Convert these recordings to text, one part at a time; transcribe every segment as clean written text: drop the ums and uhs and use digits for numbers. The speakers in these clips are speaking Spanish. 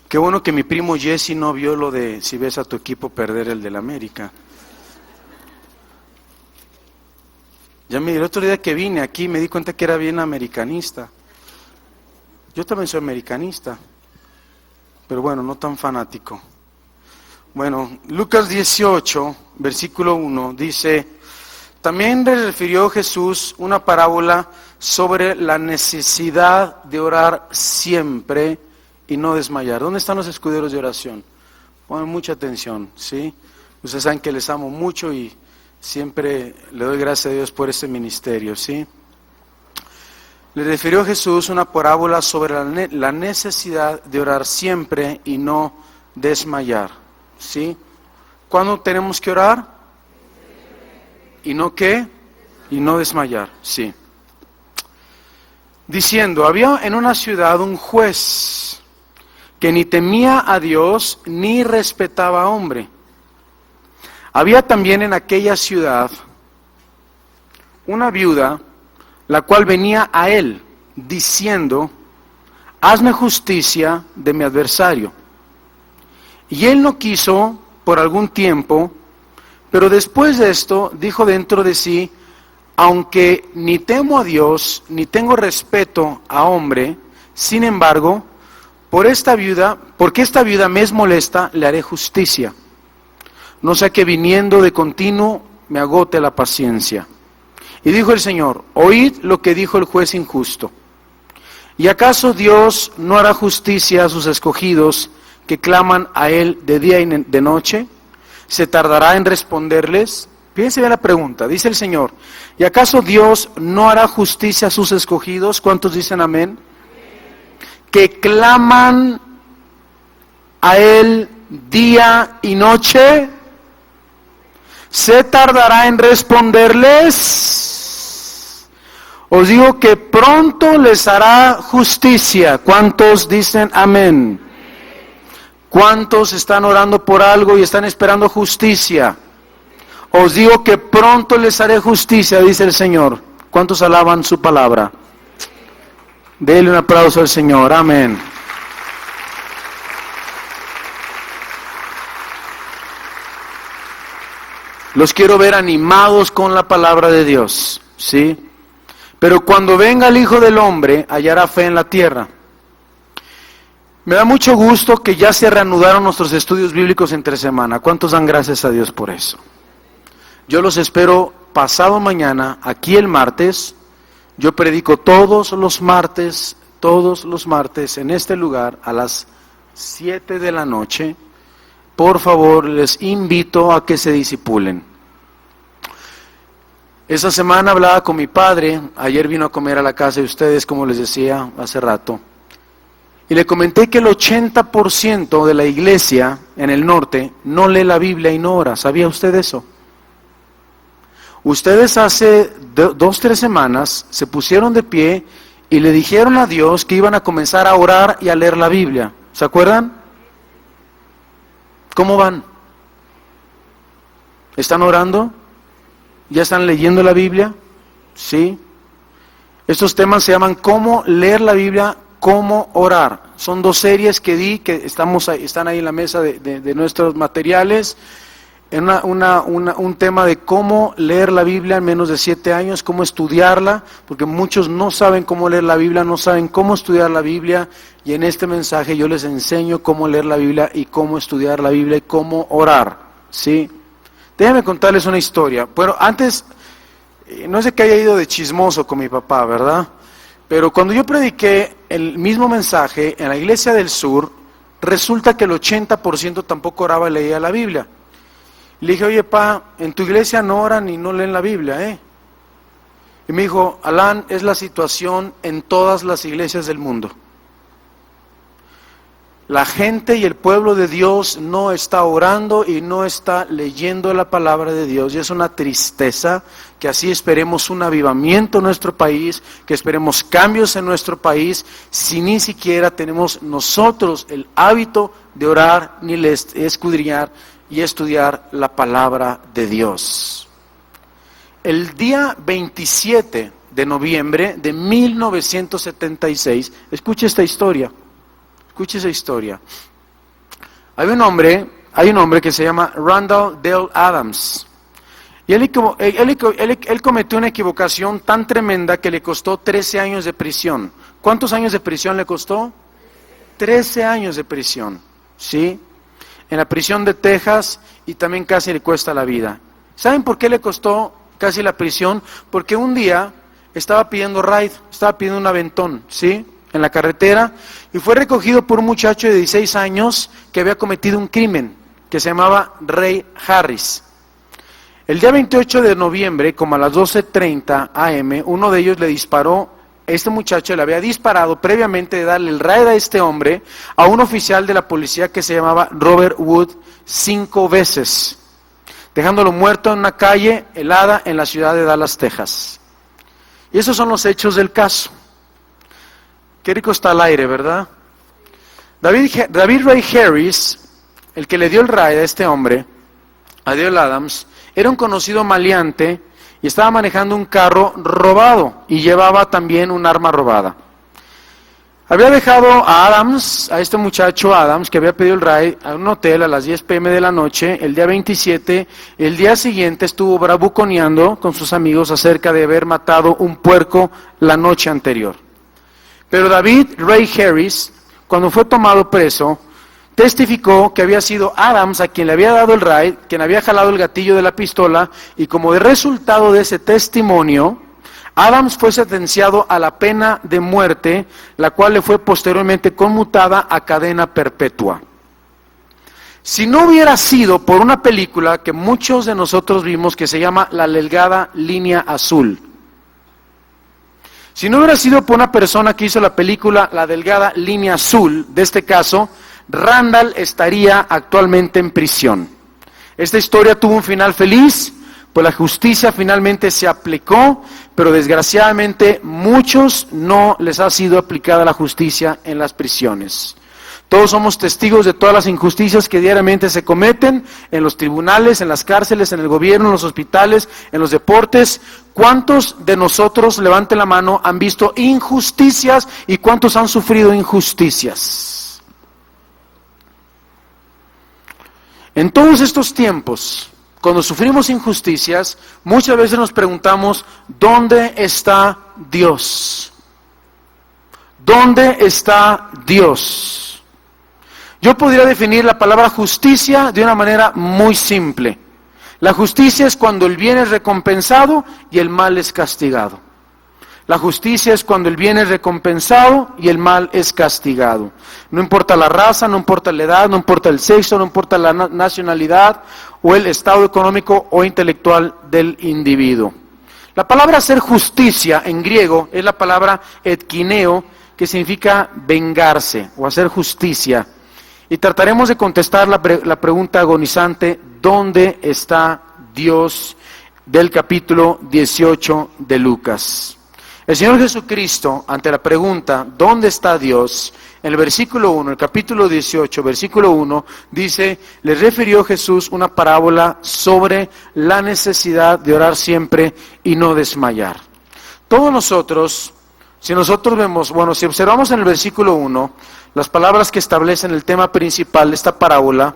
Qué bueno que mi primo Jesse no vio lo de si ves a tu equipo perder el del América. Ya el otro día que vine aquí me di cuenta que era bien americanista. Yo también soy americanista, pero bueno, no tan fanático. Bueno, Lucas 18, versículo 1, dice: también le refirió Jesús una parábola sobre la necesidad de orar siempre y no desmayar. ¿Dónde están los escuderos de oración? Pongan mucha atención, ¿sí? Ustedes saben que les amo mucho y siempre le doy gracias a Dios por este ministerio, ¿sí? Le refirió Jesús una parábola sobre la necesidad de orar siempre y no desmayar, ¿sí? ¿Cuándo tenemos que orar? ¿Y no qué? Y no desmayar, sí. Diciendo, había en una ciudad un juez que ni temía a Dios ni respetaba a hombre. Había también en aquella ciudad una viuda, la cual venía a él, diciendo, hazme justicia de mi adversario. Y él no quiso por algún tiempo, pero después de esto dijo dentro de sí, aunque ni temo a Dios, ni tengo respeto a hombre, sin embargo, porque esta viuda me es molesta, le haré justicia. No sea que viniendo de continuo me agote la paciencia. Y dijo el Señor, oíd lo que dijo el juez injusto. ¿Y acaso Dios no hará justicia a sus escogidos que claman a Él de día y de noche? ¿Se tardará en responderles? Fíjense bien la pregunta, dice el Señor, ¿y acaso Dios no hará justicia a sus escogidos? ¿Cuántos dicen amén? Que claman a Él día y noche. ¿Se tardará en responderles? Os digo que pronto les hará justicia. ¿Cuántos dicen amén? ¿Cuántos están orando por algo y están esperando justicia? Os digo que pronto les haré justicia, dice el Señor. ¿Cuántos alaban su palabra? Dele un aplauso al Señor, amén. Los quiero ver animados con la palabra de Dios, ¿sí? Pero cuando venga el Hijo del Hombre, hallará fe en la tierra. Me da mucho gusto que ya se reanudaron nuestros estudios bíblicos entre semana. ¿Cuántos dan gracias a Dios por eso? Yo los espero pasado mañana, aquí el martes. Yo predico todos los martes en este lugar a las 7 de la noche. Por favor, les invito a que se disipulen. Esta semana hablaba con mi padre, ayer vino a comer a la casa de ustedes, como les decía hace rato, y le comenté que el 80% de la iglesia en el norte no lee la Biblia y no ora. ¿Sabía usted eso? Ustedes hace 2-3 semanas se pusieron de pie y le dijeron a Dios que iban a comenzar a orar y a leer la Biblia. ¿Se acuerdan? ¿Cómo van? ¿Están orando? ¿Ya están leyendo la Biblia? ¿Sí? Estos temas se llaman cómo leer la Biblia, cómo orar. Son 2 series que di, que están ahí en la mesa de nuestros materiales. En un tema de cómo leer la Biblia en menos de 7 años, cómo estudiarla, porque muchos no saben cómo leer la Biblia, no saben cómo estudiar la Biblia, y en este mensaje yo les enseño cómo leer la Biblia y cómo estudiar la Biblia y cómo orar, ¿sí? Déjenme contarles una historia. Bueno, antes, no sé que haya ido de chismoso con mi papá, ¿verdad? Pero cuando yo prediqué el mismo mensaje en la iglesia del sur, resulta que el 80% tampoco oraba y leía la Biblia. Le dije, oye, pa, en tu iglesia no oran y no leen la Biblia, ¿eh? Y me dijo, Alan, es la situación en todas las iglesias del mundo. La gente y el pueblo de Dios no está orando y no está leyendo la palabra de Dios. Y es una tristeza que así esperemos un avivamiento en nuestro país, que esperemos cambios en nuestro país, si ni siquiera tenemos nosotros el hábito de orar ni de escudriñar y estudiar la palabra de Dios. El día 27 de noviembre de 1976, escuche esta historia, Hay un hombre que se llama Randall Dale Adams, y él cometió una equivocación tan tremenda que le costó 13 años de prisión. ¿Cuántos años de prisión le costó? 13 años de prisión, ¿sí? En la prisión de Texas, y también casi le cuesta la vida. ¿Saben por qué le costó casi la prisión? Porque un día estaba pidiendo un aventón, ¿sí? En la carretera, y fue recogido por un muchacho de 16 años que había cometido un crimen, que se llamaba Ray Harris. El día 28 de noviembre, como a las 12:30 am, uno de ellos le disparó. Este muchacho le había disparado previamente de darle el raid a este hombre, a un oficial de la policía que se llamaba Robert Wood, 5 veces, dejándolo muerto en una calle helada en la ciudad de Dallas, Texas. Y esos son los hechos del caso. Qué rico está el aire, ¿verdad? David Ray Harris, el que le dio el raid a este hombre, a Dale Adams, era un conocido maleante y estaba manejando un carro robado y llevaba también un arma robada. Había dejado a Adams, a este muchacho Adams, que había pedido el raid, a un hotel a las 10 p.m. de la noche, el día 27. El día siguiente estuvo bravuconeando con sus amigos acerca de haber matado un puerco la noche anterior. Pero David Ray Harris, cuando fue tomado preso, testificó que había sido Adams a quien le había dado el raid, quien había jalado el gatillo de la pistola, y como de resultado de ese testimonio, Adams fue sentenciado a la pena de muerte, la cual le fue posteriormente conmutada a cadena perpetua. Si no hubiera sido por una película que muchos de nosotros vimos que se llama La Delgada Línea Azul, si no hubiera sido por una persona que hizo la película La Delgada Línea Azul, de este caso, Randall estaría actualmente en prisión. Esta historia tuvo un final feliz, pues la justicia finalmente se aplicó, pero desgraciadamente muchos no les ha sido aplicada la justicia en las prisiones. Todos somos testigos de todas las injusticias que diariamente se cometen en los tribunales, en las cárceles, en el gobierno, en los hospitales, en los deportes. ¿Cuántos de nosotros, levanten la mano, han visto injusticias y cuántos han sufrido injusticias? En todos estos tiempos, cuando sufrimos injusticias, muchas veces nos preguntamos, ¿dónde está Dios? ¿Dónde está Dios? Yo podría definir la palabra justicia de una manera muy simple. La justicia es cuando el bien es recompensado y el mal es castigado. La justicia es cuando el bien es recompensado y el mal es castigado. No importa la raza, no importa la edad, no importa el sexo, no importa la nacionalidad o el estado económico o intelectual del individuo. La palabra hacer justicia en griego es la palabra etkineo, que significa vengarse o hacer justicia. Y trataremos de contestar la pregunta agonizante, ¿dónde está Dios?, del capítulo 18 de Lucas. El Señor Jesucristo, ante la pregunta, ¿dónde está Dios?, en el versículo 1, el capítulo 18, versículo 1, dice, le refirió Jesús una parábola sobre la necesidad de orar siempre y no desmayar. Todos nosotros, si observamos en el versículo 1, las palabras que establecen el tema principal de esta parábola,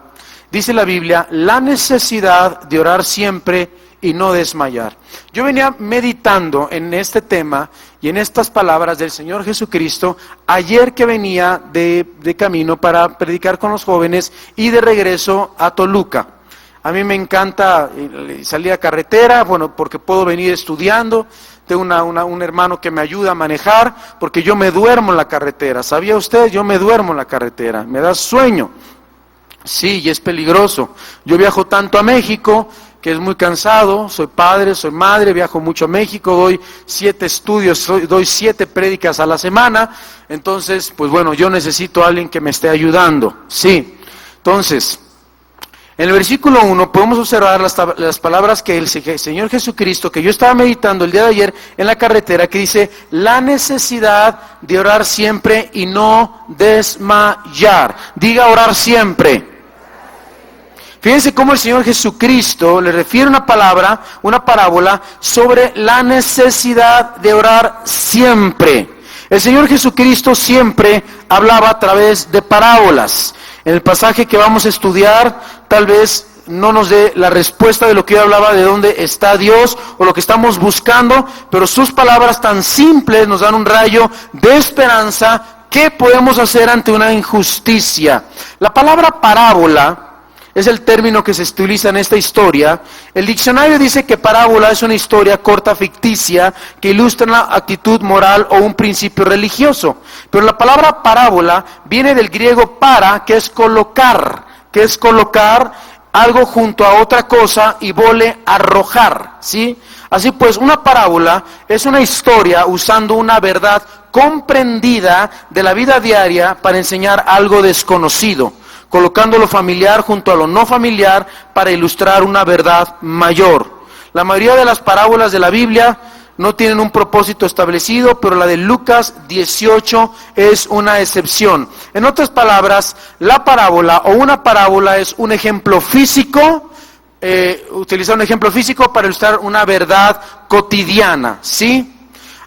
dice la Biblia, la necesidad de orar siempre y no desmayar. Yo venía meditando en este tema y en estas palabras del Señor Jesucristo ayer que venía de camino para predicar con los jóvenes y de regreso a Toluca. A mí me encanta salir a carretera, porque puedo venir estudiando. Tengo un hermano que me ayuda a manejar, porque yo me duermo en la carretera. ¿Sabía usted? Yo me duermo en la carretera, me da sueño. Sí, y es peligroso. Yo viajo tanto a México, que es muy cansado, soy padre, soy madre, viajo mucho a México, doy 7 estudios, doy 7 prédicas a la semana, entonces, yo necesito a alguien que me esté ayudando. Sí, entonces, En el versículo 1 podemos observar las palabras que el Señor Jesucristo, que yo estaba meditando el día de ayer en la carretera, que dice, la necesidad de orar siempre y no desmayar. Diga orar siempre. Fíjense cómo el Señor Jesucristo le refiere una parábola sobre la necesidad de orar siempre. El Señor Jesucristo siempre hablaba a través de parábolas. En el pasaje que vamos a estudiar, tal vez no nos dé la respuesta de lo que yo hablaba, de dónde está Dios o lo que estamos buscando, pero sus palabras tan simples nos dan un rayo de esperanza. ¿Qué podemos hacer ante una injusticia? La palabra parábola es el término que se utiliza en esta historia. El diccionario dice que parábola es una historia corta ficticia que ilustra una actitud moral o un principio religioso. Pero la palabra parábola viene del griego para, que es colocar algo junto a otra cosa y vole arrojar, ¿sí? Así pues, una parábola es una historia usando una verdad comprendida de la vida diaria para enseñar algo desconocido, colocando lo familiar junto a lo no familiar para ilustrar una verdad mayor. La mayoría de las parábolas de la Biblia no tienen un propósito establecido, pero la de Lucas 18 es una excepción. En otras palabras, la parábola o una parábola es un ejemplo físico, utilizar un ejemplo físico para ilustrar una verdad cotidiana, ¿sí?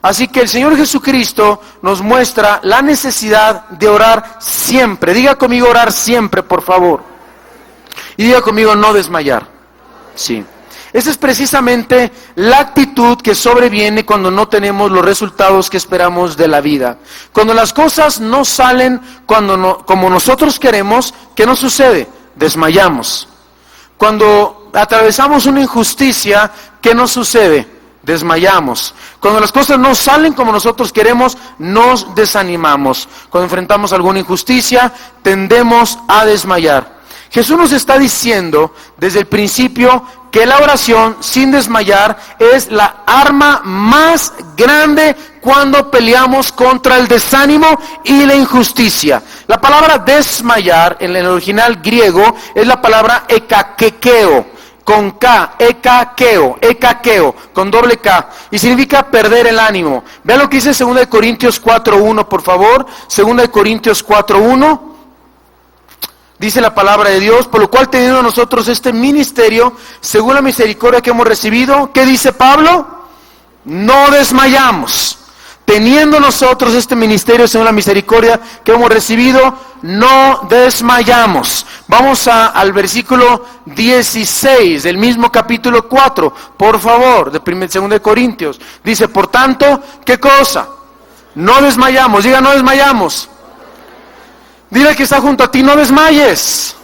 Así que el Señor Jesucristo nos muestra la necesidad de orar siempre. Diga conmigo orar siempre, por favor. Y diga conmigo no desmayar. Sí. Esa es precisamente la actitud que sobreviene cuando no tenemos los resultados que esperamos de la vida. Cuando las cosas no salen como nosotros queremos, ¿qué nos sucede? Desmayamos. Cuando atravesamos una injusticia, ¿qué nos sucede? Desmayamos. Cuando las cosas no salen como nosotros queremos, nos desanimamos. Cuando enfrentamos alguna injusticia, tendemos a desmayar. Jesús nos está diciendo desde el principio que la oración sin desmayar es la arma más grande cuando peleamos contra el desánimo y la injusticia. La palabra desmayar en el original griego es la palabra ekakekeo. Con K, ekakeo, con doble K, y significa perder el ánimo. Vean lo que dice 2 Corintios 4:1, por favor. 2 Corintios 4:1. Dice la palabra de Dios, por lo cual teniendo nosotros este ministerio, según la misericordia que hemos recibido, ¿qué dice Pablo? No desmayamos. Teniendo nosotros este ministerio según la misericordia que hemos recibido, no desmayamos. Vamos al versículo 16 del mismo capítulo 4, por favor, de 2 Corintios. Dice, por tanto, ¿qué cosa? No desmayamos, diga no desmayamos. Dile que está junto a ti, no desmayes.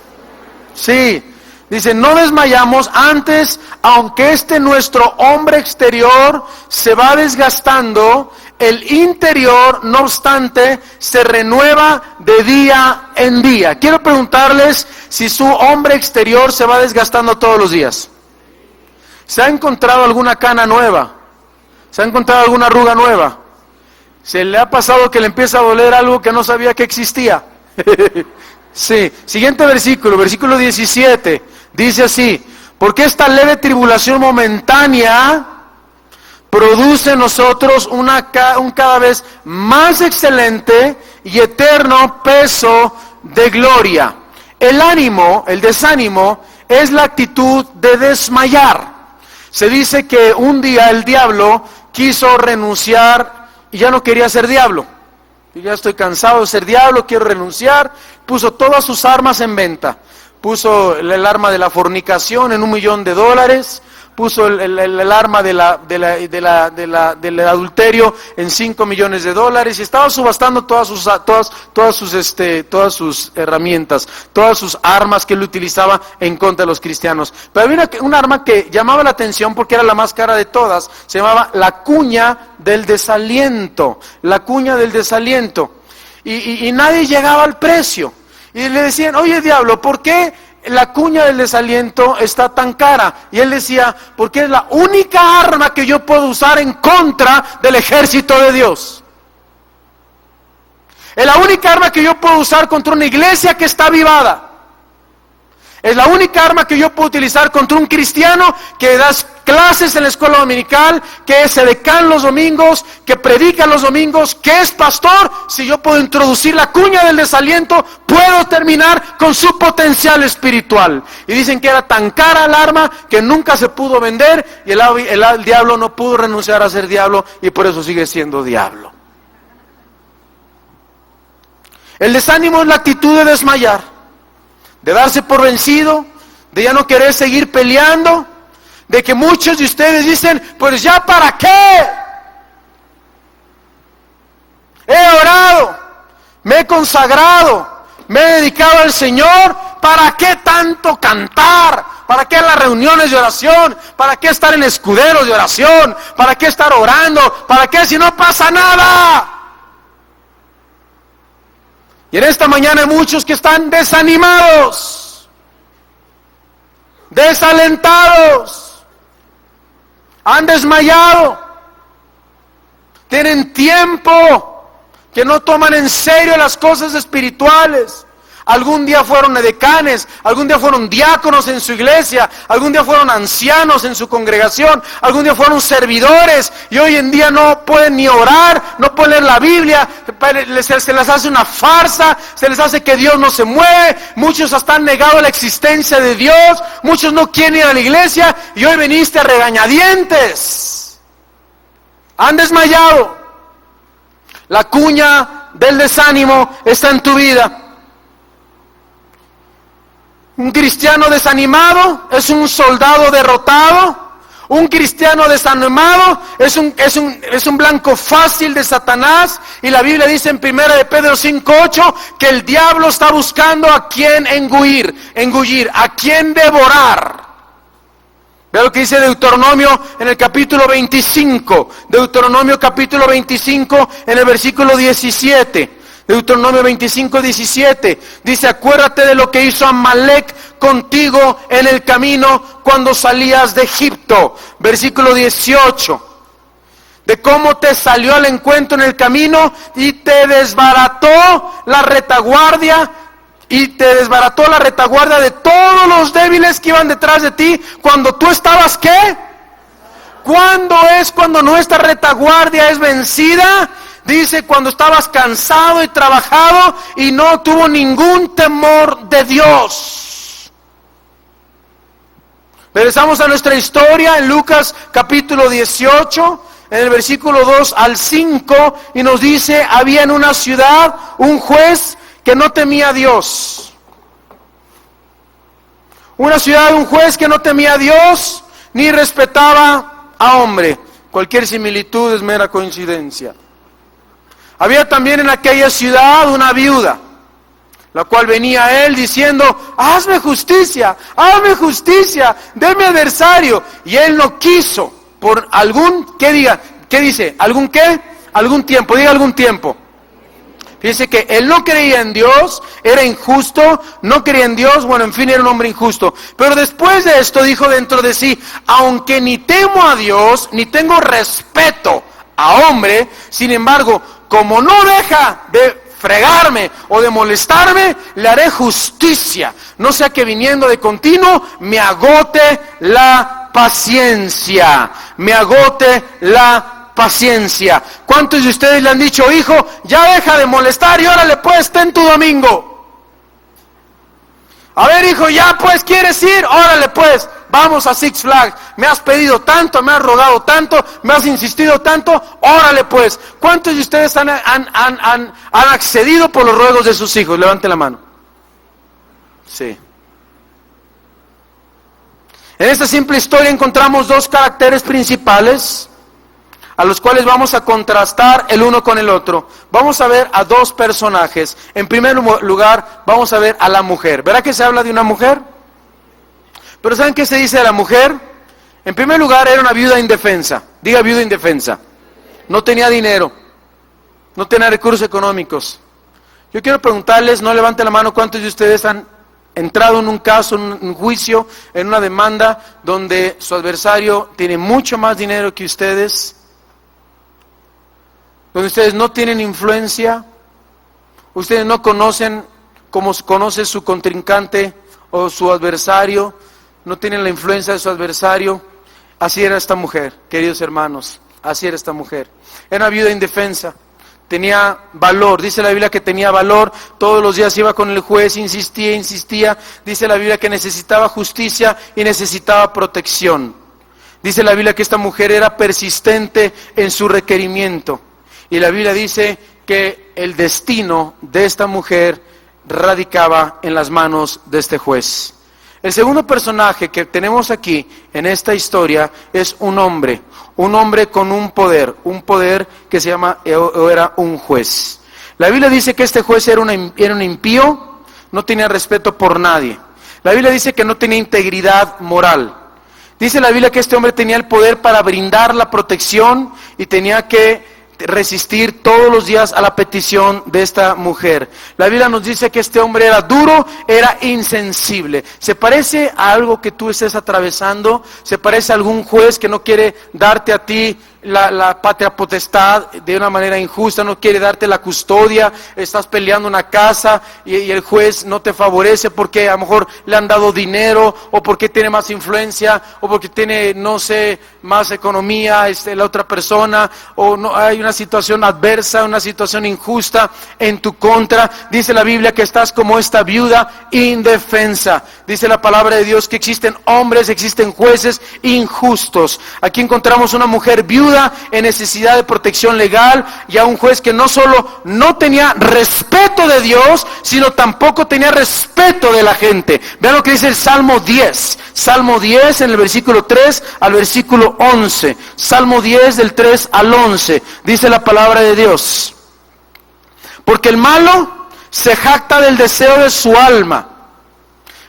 Sí, dice, no desmayamos, antes, aunque nuestro hombre exterior se va desgastando, el interior, no obstante, se renueva de día en día. Quiero preguntarles si su hombre exterior se va desgastando todos los días. ¿Se ha encontrado alguna cana nueva? ¿Se ha encontrado alguna arruga nueva? ¿Se le ha pasado que le empieza a doler algo que no sabía que existía? Sí. Siguiente versículo, versículo 17. Dice así, porque esta leve tribulación momentánea produce en nosotros un cada vez más excelente y eterno peso de gloria. El ánimo, el desánimo, es la actitud de desmayar. Se dice que un día el diablo quiso renunciar y ya no quería ser diablo. Yo ya estoy cansado de ser diablo, quiero renunciar. Puso todas sus armas en venta. Puso el arma de la fornicación en $1 millón. Puso el arma del adulterio en $5 millones y estaba subastando todas sus herramientas, todas sus armas que él utilizaba en contra de los cristianos. Pero había un arma que llamaba la atención porque era la más cara de todas, se llamaba la cuña del desaliento, y nadie llegaba al precio. Y le decían, oye diablo, ¿por qué la cuña del desaliento está tan cara? Y él decía, porque es la única arma que yo puedo usar en contra del ejército de Dios. Es la única arma que yo puedo usar contra una iglesia que está avivada. Es la única arma que yo puedo utilizar contra un cristiano que da clases en la escuela dominical, que se decan los domingos, que predica los domingos, que es pastor. Si yo puedo introducir la cuña del desaliento, puedo terminar con su potencial espiritual. Y dicen que era tan cara el arma que nunca se pudo vender, y el diablo no pudo renunciar a ser diablo, y por eso sigue siendo diablo. El desánimo es la actitud de desmayar, de darse por vencido, de ya no querer seguir peleando, de que muchos de ustedes dicen, pues ya para qué, he orado, me he consagrado, me he dedicado al Señor, ¿para qué tanto cantar? ¿Para qué las reuniones de oración? ¿Para qué estar en escuderos de oración? ¿Para qué estar orando? ¿Para qué si no pasa nada? Y en esta mañana hay muchos que están desanimados, desalentados, han desmayado, tienen tiempo que no toman en serio las cosas espirituales. Algún día fueron edecanes, algún día fueron diáconos en su iglesia, algún día fueron ancianos en su congregación, algún día fueron servidores y hoy en día no pueden ni orar, no pueden leer la Biblia, se les hace una farsa, se les hace que Dios no se mueve, muchos hasta han negado la existencia de Dios, muchos no quieren ir a la iglesia y hoy veniste a regañadientes. Han desmayado. La cuña del desánimo está en tu vida. Un cristiano desanimado es un soldado derrotado. Un cristiano desanimado es un blanco fácil de Satanás. Y la Biblia dice en 1 de Pedro 5:8 que el diablo está buscando a quien engullir, a quien devorar. Vea lo que dice Deuteronomio en el capítulo 25. Deuteronomio capítulo 25 en el versículo 17. Deuteronomio 25:17 dice: acuérdate de lo que hizo Amalek contigo en el camino cuando salías de Egipto. Versículo 18, de cómo te salió al encuentro en el camino y te desbarató la retaguardia. Y te desbarató la retaguardia de todos los débiles que iban detrás de ti cuando tú estabas, ¿qué? ¿Cuándo es cuando nuestra retaguardia es vencida? Dice, cuando estabas cansado y trabajado y no tuvo ningún temor de Dios. Regresamos a nuestra historia en Lucas capítulo 18, en el versículo 2 al 5, y nos dice, había en una ciudad un juez que no temía a Dios. Una ciudad, un juez que no temía a Dios, ni respetaba a hombre. Cualquier similitud es mera coincidencia. Había también en aquella ciudad una viuda, la cual venía a él diciendo, hazme justicia, de mi adversario. Y él no quiso, por algún, ¿qué dice? ¿Algún qué? Algún tiempo, diga algún tiempo. Fíjese que él no creía en Dios, era injusto, no creía en Dios, bueno, en fin, era un hombre injusto. Pero después de esto dijo dentro de sí, aunque ni temo a Dios, ni tengo respeto a hombre, sin embargo, como no deja de fregarme o de molestarme, le haré justicia, no sea que viniendo de continuo me agote la paciencia, paciencia. ¿Cuántos de ustedes le han dicho, hijo, ya deja de molestar y órale pues, ten tu domingo? A ver, hijo, ya pues, ¿quieres ir? Órale pues, vamos a Six Flags. Me has pedido tanto, me has rogado tanto, me has insistido tanto, órale pues. ¿Cuántos de ustedes han accedido por los ruegos de sus hijos? Levante la mano. Sí. En esta simple historia encontramos dos caracteres principales a los cuales vamos a contrastar el uno con el otro. Vamos a ver a dos personajes. En primer lugar, vamos a ver a la mujer. ¿Verá que se habla de una mujer? Pero ¿saben qué se dice de la mujer? En primer lugar, era una viuda indefensa. Diga viuda indefensa. No tenía dinero, no tenía recursos económicos. Yo quiero preguntarles, no levante la mano, ¿cuántos de ustedes han entrado en un caso, en un juicio, en una demanda donde su adversario tiene mucho más dinero que ustedes? Donde ustedes no tienen influencia, ustedes no conocen como conoce su contrincante o su adversario, no tienen la influencia de su adversario. Así era esta mujer, queridos hermanos, así era esta mujer. Era una viuda indefensa, tenía valor, dice la Biblia que tenía valor, todos los días iba con el juez, insistía, dice la Biblia que necesitaba justicia y necesitaba protección. Dice la Biblia que esta mujer era persistente en su requerimiento, y la Biblia dice que el destino de esta mujer radicaba en las manos de este juez. El segundo personaje que tenemos aquí en esta historia es un hombre con un poder que se llama, o era un juez. La Biblia dice que este juez era un impío, no tenía respeto por nadie. La Biblia dice que no tenía integridad moral. Dice la Biblia que este hombre tenía el poder para brindar la protección y tenía que resistir todos los días a la petición de esta mujer. La Biblia nos dice que este hombre era duro, era insensible. ¿Se parece a algo que tú estés atravesando? ¿Se parece a algún juez que no quiere darte a ti la patria potestad de una manera injusta, no quiere darte la custodia, estás peleando una casa y el juez no te favorece porque a lo mejor le han dado dinero, o porque tiene más influencia, o porque tiene, no sé, más economía la otra persona, o no, hay una situación adversa, una situación injusta en tu contra? Dice la Biblia que estás como esta viuda indefensa. Dice la palabra de Dios que existen hombres, existen jueces injustos. Aquí encontramos una mujer viuda en necesidad de protección legal, y a un juez que no solo no tenía respeto de Dios, sino tampoco tenía respeto de la gente. Vean lo que dice el Salmo 10. Salmo 10 en el versículo 3 al versículo 11. Salmo 10 del 3 al 11. Dice la palabra de Dios: porque el malo se jacta del deseo de su alma,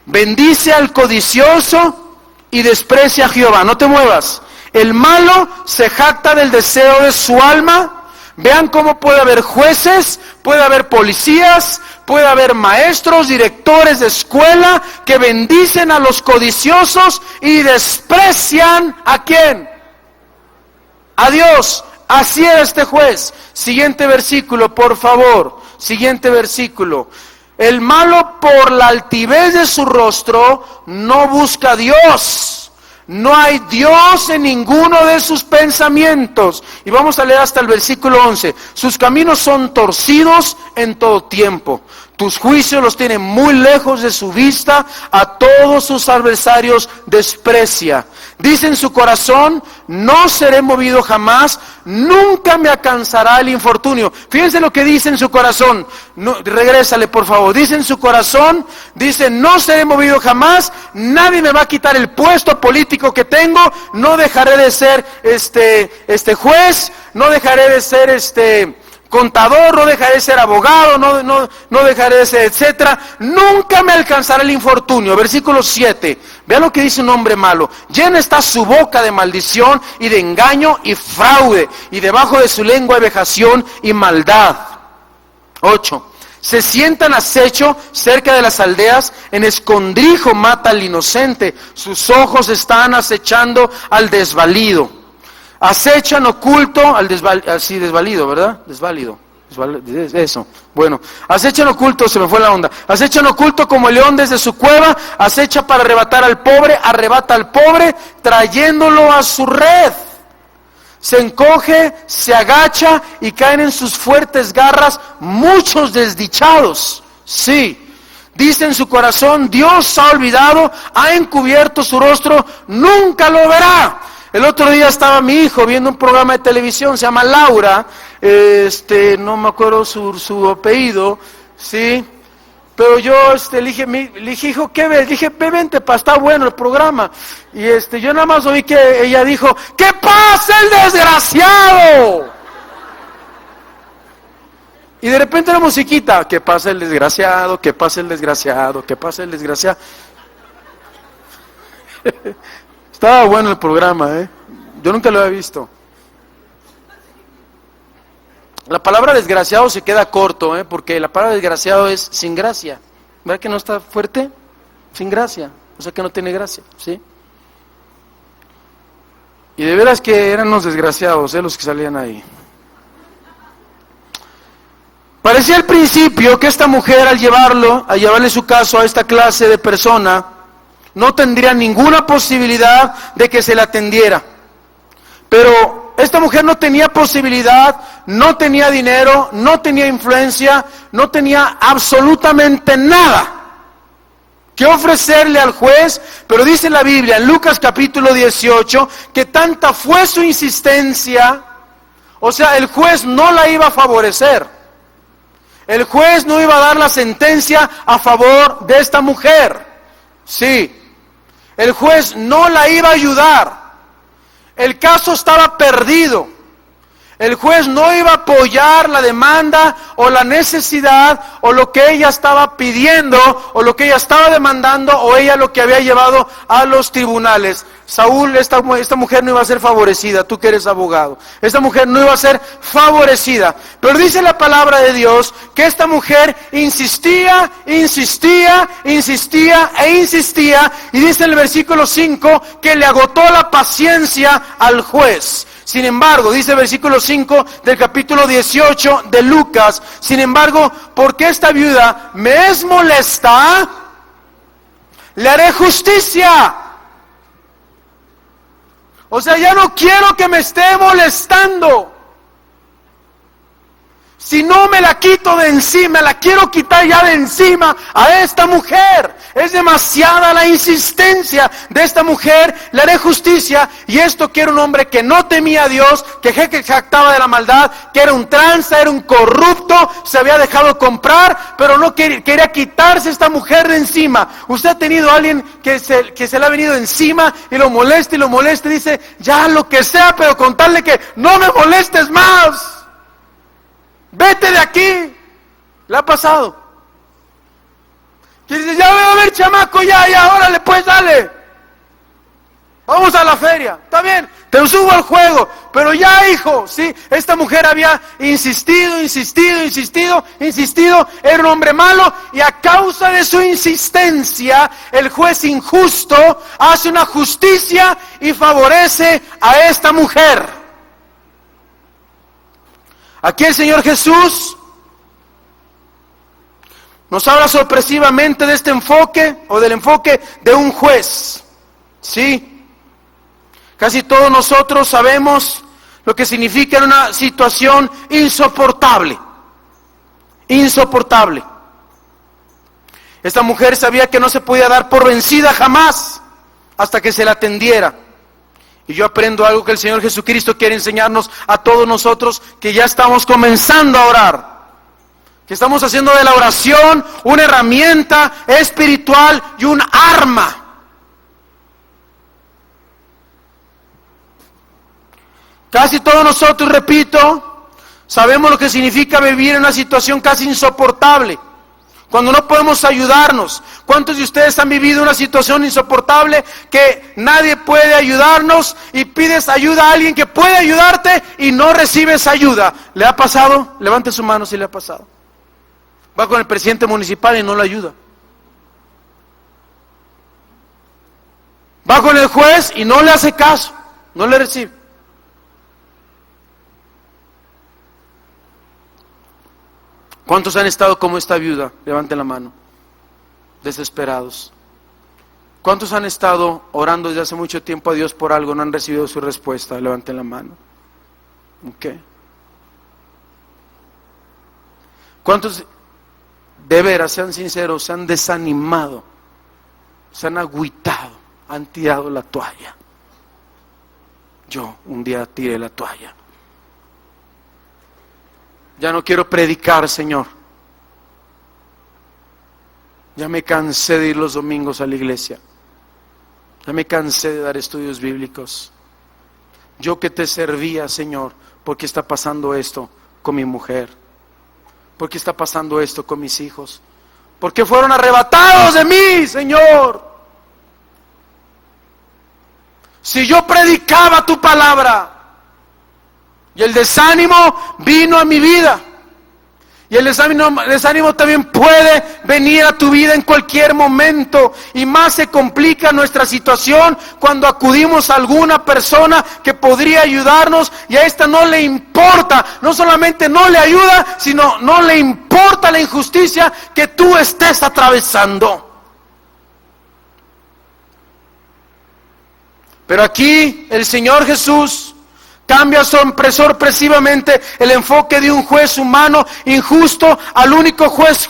bendice al codicioso y desprecia a Jehová. No te muevas. El malo se jacta del deseo de su alma. Vean cómo puede haber jueces, puede haber policías, puede haber maestros, directores de escuela que bendicen a los codiciosos y desprecian ¿a quién? A Dios. Así era este juez. Siguiente versículo, por favor. Siguiente versículo. El malo, por la altivez de su rostro, no busca a Dios. No hay Dios en ninguno de sus pensamientos. Y vamos a leer hasta el versículo 11. Sus caminos son torcidos en todo tiempo. Tus juicios los tienen muy lejos de su vista. A todos sus adversarios desprecia. Dice en su corazón: no seré movido jamás, nunca me alcanzará el infortunio. Fíjense lo que dice en su corazón. No, regrésale por favor. Dice en su corazón, dice: no seré movido jamás, nadie me va a quitar el puesto político que tengo, no dejaré de ser juez, no dejaré de ser contador, no dejaré de ser abogado, no dejaré de ser etcétera, nunca me alcanzará el infortunio. Versículo 7, vean lo que dice un hombre malo: llena está su boca de maldición y de engaño y fraude, y debajo de su lengua hay vejación y maldad. 8, se sientan a acecho cerca de las aldeas, en escondrijo mata al inocente, sus ojos están acechando al desvalido. Acechan oculto al desvalido, ¿verdad? Desválido, eso. Bueno, acechan oculto, se me fue la onda. Acechan oculto como el león desde su cueva, acecha para arrebatar al pobre, arrebata al pobre, trayéndolo a su red. Se encoge, se agacha y caen en sus fuertes garras muchos desdichados. Sí. Dice en su corazón: Dios ha olvidado, ha encubierto su rostro, nunca lo verá. El otro día estaba mi hijo viendo un programa de televisión, se llama Laura, no me acuerdo su apellido, ¿sí? Pero yo le dije, hijo, ¿qué ves? Le dije, vente, está bueno el programa. Y yo nada más oí que ella dijo: ¡que pase el desgraciado! Y de repente la musiquita: que pase el desgraciado, que pase el desgraciado, que pase el desgraciado. Estaba bueno el programa, yo nunca lo había visto. La palabra desgraciado se queda corto, porque la palabra desgraciado es sin gracia. ¿Verdad que no está fuerte? Sin gracia, o sea que no tiene gracia, ¿sí? Y de veras que eran los desgraciados, los que salían ahí. Para Parecía al principio que esta mujer al llevarle su caso a esta clase de persona, no tendría ninguna posibilidad de que se le atendiera. Pero esta mujer no tenía posibilidad, no tenía dinero, no tenía influencia, no tenía absolutamente nada que ofrecerle al juez, pero dice la Biblia en Lucas capítulo 18 que tanta fue su insistencia, o sea, el juez no la iba a favorecer. El juez no iba a dar la sentencia a favor de esta mujer. Sí, el juez no la iba a ayudar. El caso estaba perdido. El juez no iba a apoyar la demanda o la necesidad o lo que ella estaba pidiendo o lo que ella estaba demandando o ella lo que había llevado a los tribunales. Saúl, esta mujer no iba a ser favorecida, tú que eres abogado. Esta mujer no iba a ser favorecida. Pero dice la palabra de Dios que esta mujer insistía e insistía y dice en el versículo 5 que le agotó la paciencia al juez. Sin embargo, dice el versículo 5 del capítulo 18 de Lucas, sin embargo, porque esta viuda me es molesta, le haré justicia. O sea, ya no quiero que me esté molestando. Si no me la quito de encima, la quiero quitar ya de encima a esta mujer. Es demasiada la insistencia de esta mujer, le haré justicia. Y esto que era un hombre que no temía a Dios, que jactaba de la maldad, que era un tranza, era un corrupto, se había dejado comprar, pero no quería quitarse esta mujer de encima. Usted ha tenido a alguien que se le ha venido encima y lo molesta y dice, ya lo que sea, pero contarle que no me molestes más. Vete de aquí. Le ha pasado. Que dice, ya voy a ver chamaco, ya, órale pues, dale. Vamos a la feria. Está bien, te subo al juego. Pero ya, hijo, sí. Esta mujer había insistido. Era un hombre malo. Y a causa de su insistencia, el juez injusto hace una justicia y favorece a esta mujer. Aquí el Señor Jesús nos habla sorpresivamente de este enfoque o del enfoque de un juez. Sí, casi todos nosotros sabemos lo que significa en una situación insoportable. Insoportable. Esta mujer sabía que no se podía dar por vencida jamás hasta que se la atendiera. Y yo aprendo algo que el Señor Jesucristo quiere enseñarnos a todos nosotros, que ya estamos comenzando a orar. Que estamos haciendo de la oración una herramienta espiritual y un arma. Casi todos nosotros, repito, sabemos lo que significa vivir en una situación casi insoportable. Cuando no podemos ayudarnos. ¿Cuántos de ustedes han vivido una situación insoportable que nadie puede ayudarnos y pides ayuda a alguien que puede ayudarte y no recibes ayuda? ¿Le ha pasado? Levante su mano si le ha pasado. Va con el presidente municipal y no lo ayuda. Va con el juez y no le hace caso, no le recibe. ¿Cuántos han estado como esta viuda? Levanten la mano. Desesperados. ¿Cuántos han estado orando desde hace mucho tiempo a Dios por algo, no han recibido su respuesta? Levanten la mano. ¿Ok? ¿Cuántos de veras, sean sinceros, se han desanimado, se han agüitado, han tirado la toalla? Yo un día tiré la toalla. Ya no quiero predicar, Señor. Ya me cansé de ir los domingos a la iglesia. Ya me cansé de dar estudios bíblicos. Yo que te servía, Señor, ¿por qué está pasando esto con mi mujer? ¿Por qué está pasando esto con mis hijos? ¿Por qué fueron arrebatados de mí, Señor? Si yo predicaba tu palabra, y el desánimo vino a mi vida. Y el desánimo también puede venir a tu vida en cualquier momento. Y más se complica nuestra situación cuando acudimos a alguna persona que podría ayudarnos y a esta no le importa. No solamente no le ayuda, sino no le importa la injusticia que tú estés atravesando. Pero aquí el Señor Jesús cambia sorpresivamente el enfoque de un juez humano injusto al único juez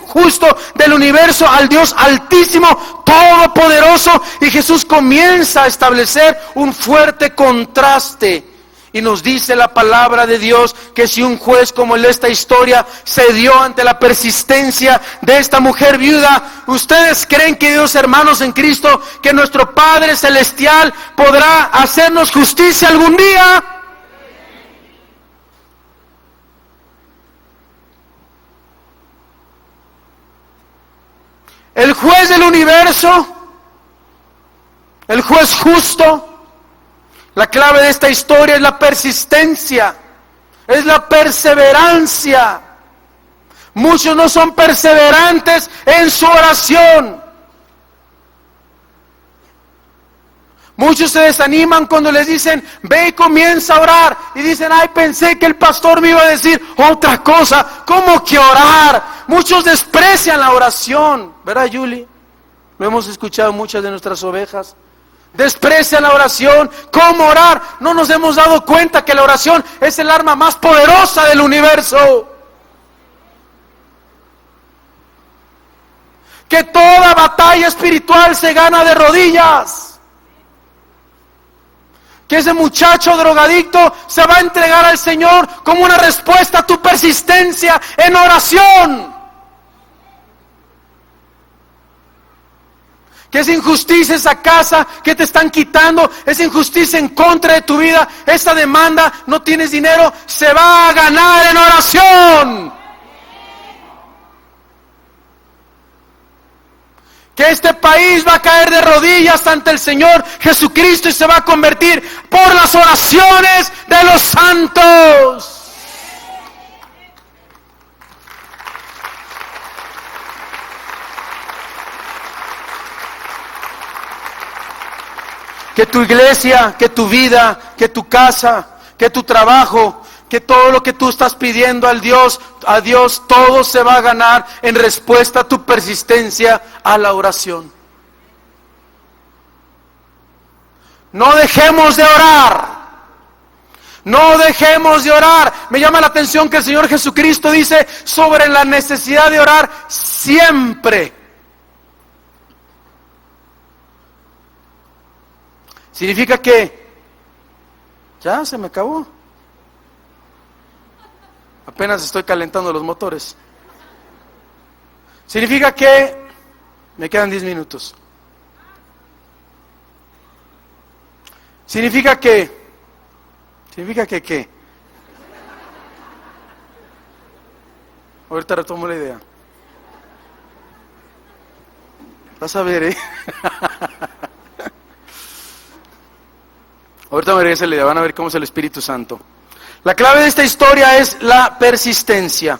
justo del universo, al Dios altísimo, todopoderoso. Y Jesús comienza a establecer un fuerte contraste. Y nos dice la palabra de Dios que si un juez como el de esta historia se dio ante la persistencia de esta mujer viuda, ¿ustedes creen, queridos hermanos en Cristo, que nuestro Padre Celestial podrá hacernos justicia algún día? El juez del universo, el juez justo. La clave de esta historia es la persistencia, es la perseverancia. Muchos no son perseverantes en su oración. Muchos se desaniman cuando les dicen, ve y comienza a orar. Y dicen, ay, pensé que el pastor me iba a decir otra cosa. ¿Cómo que orar? Muchos desprecian la oración. ¿Verdad, Julie? Lo hemos escuchado muchas de nuestras ovejas. Desprecian la oración. ¿Cómo orar? No nos hemos dado cuenta que la oración es el arma más poderosa del universo. Que toda batalla espiritual se gana de rodillas. Que ese muchacho drogadicto se va a entregar al Señor como una respuesta a tu persistencia en oración. Que esa injusticia, esa casa que te están quitando, esa injusticia en contra de tu vida, esa demanda, no tienes dinero, se va a ganar en oración. Que este país va a caer de rodillas ante el Señor Jesucristo y se va a convertir por las oraciones de los santos. Que tu iglesia, que tu vida, que tu casa, que tu trabajo, que todo lo que tú estás pidiendo a Dios, todo se va a ganar en respuesta a tu persistencia a la oración. No dejemos de orar. No dejemos de orar. Me llama la atención que el Señor Jesucristo dice sobre la necesidad de orar siempre. Significa que ya se me acabó. Apenas estoy calentando los motores. Significa que me quedan 10 minutos. Significa que ¿qué? Ahorita retomo la idea. Vas a ver, Ahorita me regresa la idea, van a ver cómo es el Espíritu Santo. La clave de esta historia es la persistencia,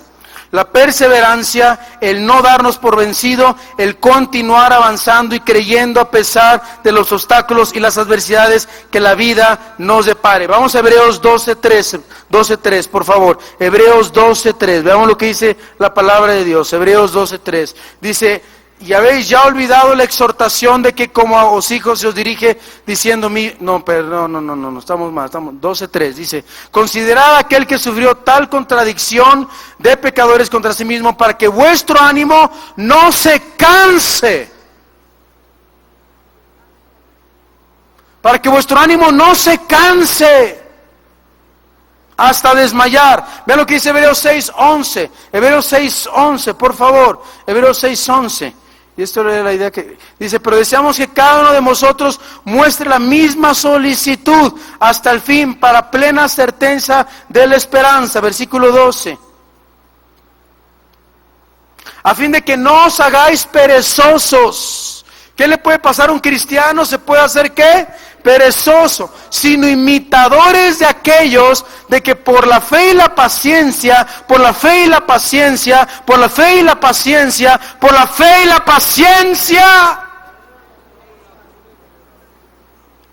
la perseverancia, el no darnos por vencido, el continuar avanzando y creyendo a pesar de los obstáculos y las adversidades que la vida nos depare. Vamos a Hebreos 12:3, por favor. Hebreos 12:3, veamos lo que dice la palabra de Dios. Hebreos 12:3, dice: y habéis ya olvidado la exhortación de que como a os hijos se os dirige diciendo no, 12:3, dice: considerad aquel que sufrió tal contradicción de pecadores contra sí mismo, para que vuestro ánimo no se canse. Para que vuestro ánimo no se canse hasta desmayar. Vean lo que dice Hebreos 6:11. Hebreos 6:11, por favor. Hebreos 6:11. Y esto es la idea que dice: pero deseamos que cada uno de vosotros muestre la misma solicitud hasta el fin, para plena certeza de la esperanza. Versículo 12. A fin de que no os hagáis perezosos, ¿Qué le puede pasar a un cristiano? Se puede hacer ¿qué? Perezoso, sino imitadores de aquellos de que por la fe y la paciencia, por la fe y la paciencia, por la fe y la paciencia, por la fe y la paciencia,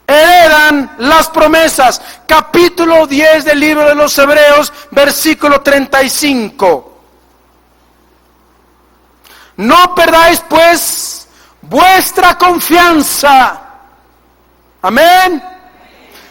heredan las promesas. Capítulo 10 del libro de los Hebreos, versículo 35. No perdáis pues vuestra confianza. Amén.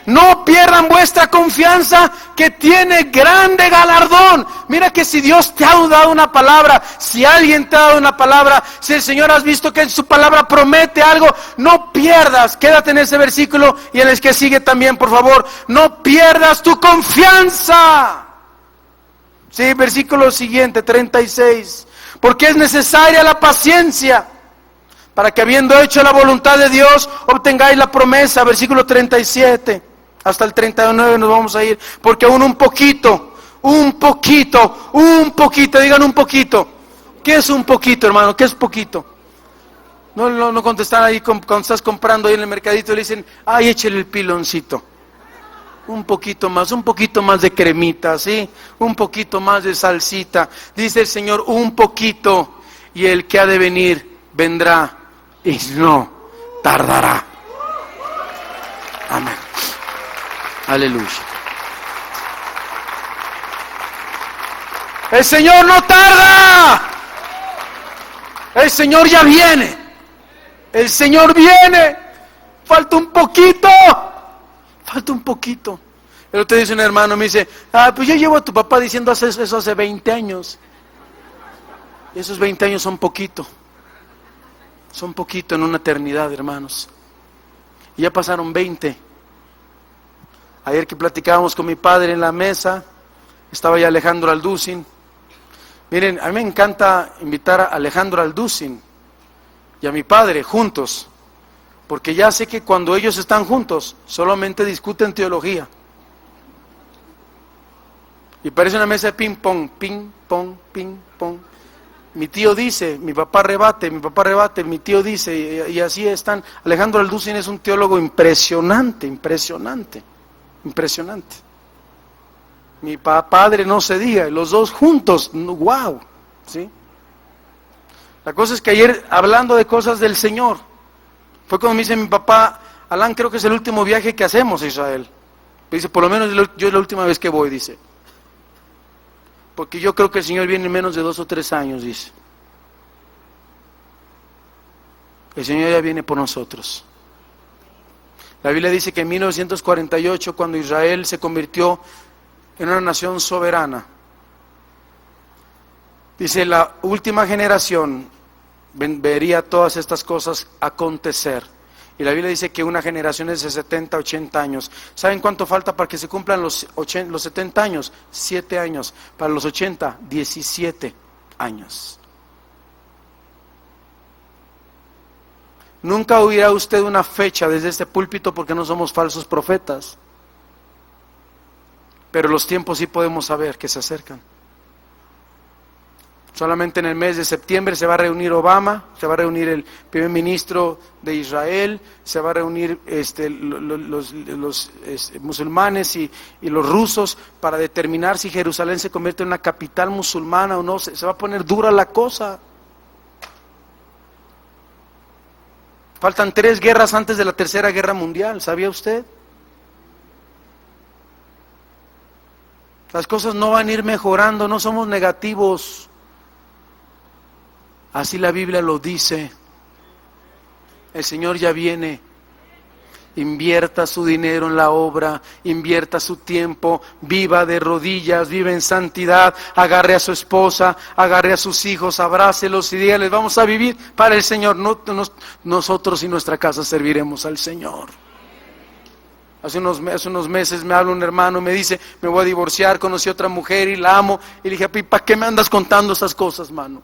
No pierdan vuestra confianza, que tiene grande galardón. Mira que si Dios te ha dado una palabra, si alguien te ha dado una palabra, si el Señor has visto que en su palabra promete algo, no pierdas. Quédate en ese versículo y en el que sigue también, por favor. No pierdas tu confianza. Sí, versículo siguiente, 36. Porque es necesaria la paciencia, para que habiendo hecho la voluntad de Dios, obtengáis la promesa. Versículo 37, hasta el 39 nos vamos a ir. Porque aún un poquito, digan un poquito. ¿Qué es un poquito, hermano? ¿Qué es poquito? No contestan ahí cuando estás comprando ahí en el mercadito y le dicen, ay, échale el piloncito. Un poquito más de cremita, ¿sí? Un poquito más de salsita. Dice el Señor, un poquito, y el que ha de venir, vendrá, y no tardará. Amén. Aleluya. El Señor no tarda. El Señor ya viene. El Señor viene. Falta un poquito. El otro día dice un hermano, me dice, pues yo llevo a tu papá diciendo eso hace 20 años. Y esos 20 años son poquito en una eternidad, hermanos. Y ya pasaron 20. Ayer que platicábamos con mi padre en la mesa, estaba ya Alejandro Alducin. Miren, a mí me encanta invitar a Alejandro Alducin y a mi padre juntos, porque ya sé que cuando ellos están juntos, solamente discuten teología. Y parece una mesa de ping pong, ping pong, ping pong. Mi tío dice, mi papá rebate, mi tío dice, y así están. Alejandro Alducin es un teólogo impresionante. Mi padre no se diga, los dos juntos, wow, ¿sí? La cosa es que ayer, hablando de cosas del Señor, fue cuando me dice mi papá, Alan, creo que es el último viaje que hacemos a Israel. Me dice, por lo menos yo es la última vez que voy, dice. Porque yo creo que el Señor viene en menos de 2 o 3 años, dice. El Señor ya viene por nosotros. La Biblia dice que en 1948, cuando Israel se convirtió en una nación soberana, dice, la última generación vería todas estas cosas acontecer. Y la Biblia dice que una generación es de 70, 80 años. ¿Saben cuánto falta para que se cumplan los 70 años? 7 años. Para los 80, 17 años. Nunca oirá usted una fecha desde este púlpito porque no somos falsos profetas. Pero los tiempos sí podemos saber que se acercan. Solamente en el mes de septiembre se va a reunir Obama, se va a reunir el primer ministro de Israel, se va a reunir los musulmanes y los rusos para determinar si Jerusalén se convierte en una capital musulmana o no. Se va a poner dura la cosa. Faltan 3 guerras antes de la Tercera Guerra Mundial, ¿sabía usted? Las cosas no van a ir mejorando, no somos negativos. Así la Biblia lo dice. El Señor ya viene. Invierta su dinero en la obra, invierta su tiempo, viva de rodillas, viva en santidad, agarre a su esposa, agarre a sus hijos, abrácelos y dígales, vamos a vivir para el Señor. Nosotros y nuestra casa serviremos al Señor. Hace unos meses me habla un hermano y me dice, me voy a divorciar, conocí a otra mujer y la amo. Y le dije, ¿para qué me andas contando esas cosas, mano?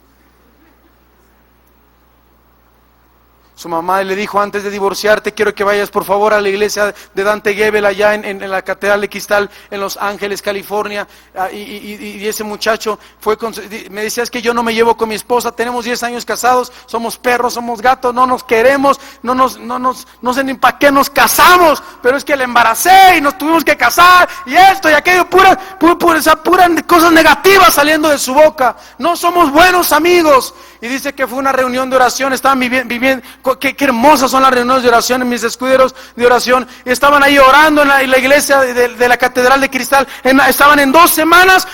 Su mamá le dijo: antes de divorciarte, quiero que vayas por favor a la iglesia de Dante Gebel allá en la Catedral de Cristal en Los Ángeles, California. Y ese muchacho me decía: es que yo no me llevo con mi esposa, tenemos 10 años casados, somos perros, somos gatos, no nos queremos, no sé ni para qué nos casamos, pero es que la embaracé y nos tuvimos que casar, y esto y aquello, puras cosas negativas saliendo de su boca. No somos buenos amigos. Y dice que fue una reunión de oración, estaban viviendo, qué hermosas son las reuniones de oración en mis escuderos de oración, y estaban ahí orando en la iglesia de la Catedral de Cristal, estaban en 2 semanas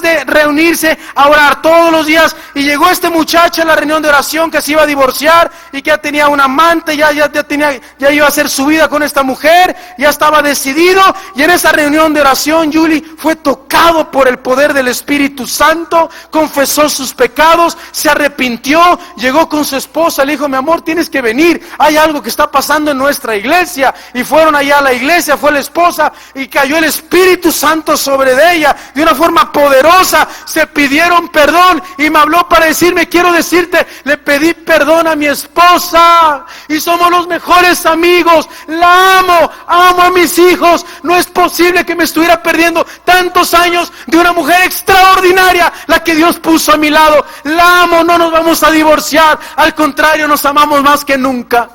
de reunirse a orar todos los días, y llegó este muchacho a la reunión de oración que se iba a divorciar, y que ya tenía un amante, ya iba a hacer su vida con esta mujer, ya estaba decidido, y en esa reunión de oración, Julie fue tocado por el poder del Espíritu Santo, confesó sus pecados, se arrepintió, llegó con su esposa, le dijo: mi amor, tienes que venir, hay algo que está pasando en nuestra iglesia. Y fueron allá a la iglesia, fue la esposa, y cayó el Espíritu Santo sobre ella de una forma poderosa. Se pidieron perdón, y me habló para decirme: quiero decirte, le pedí perdón a mi esposa, y somos los mejores amigos, la amo a mis hijos. No es posible que me estuviera perdiendo tantos años de una mujer extraordinaria, la que Dios puso a mi lado. La amo, no nos vamos a divorciar, al contrario, nos amamos más que nunca.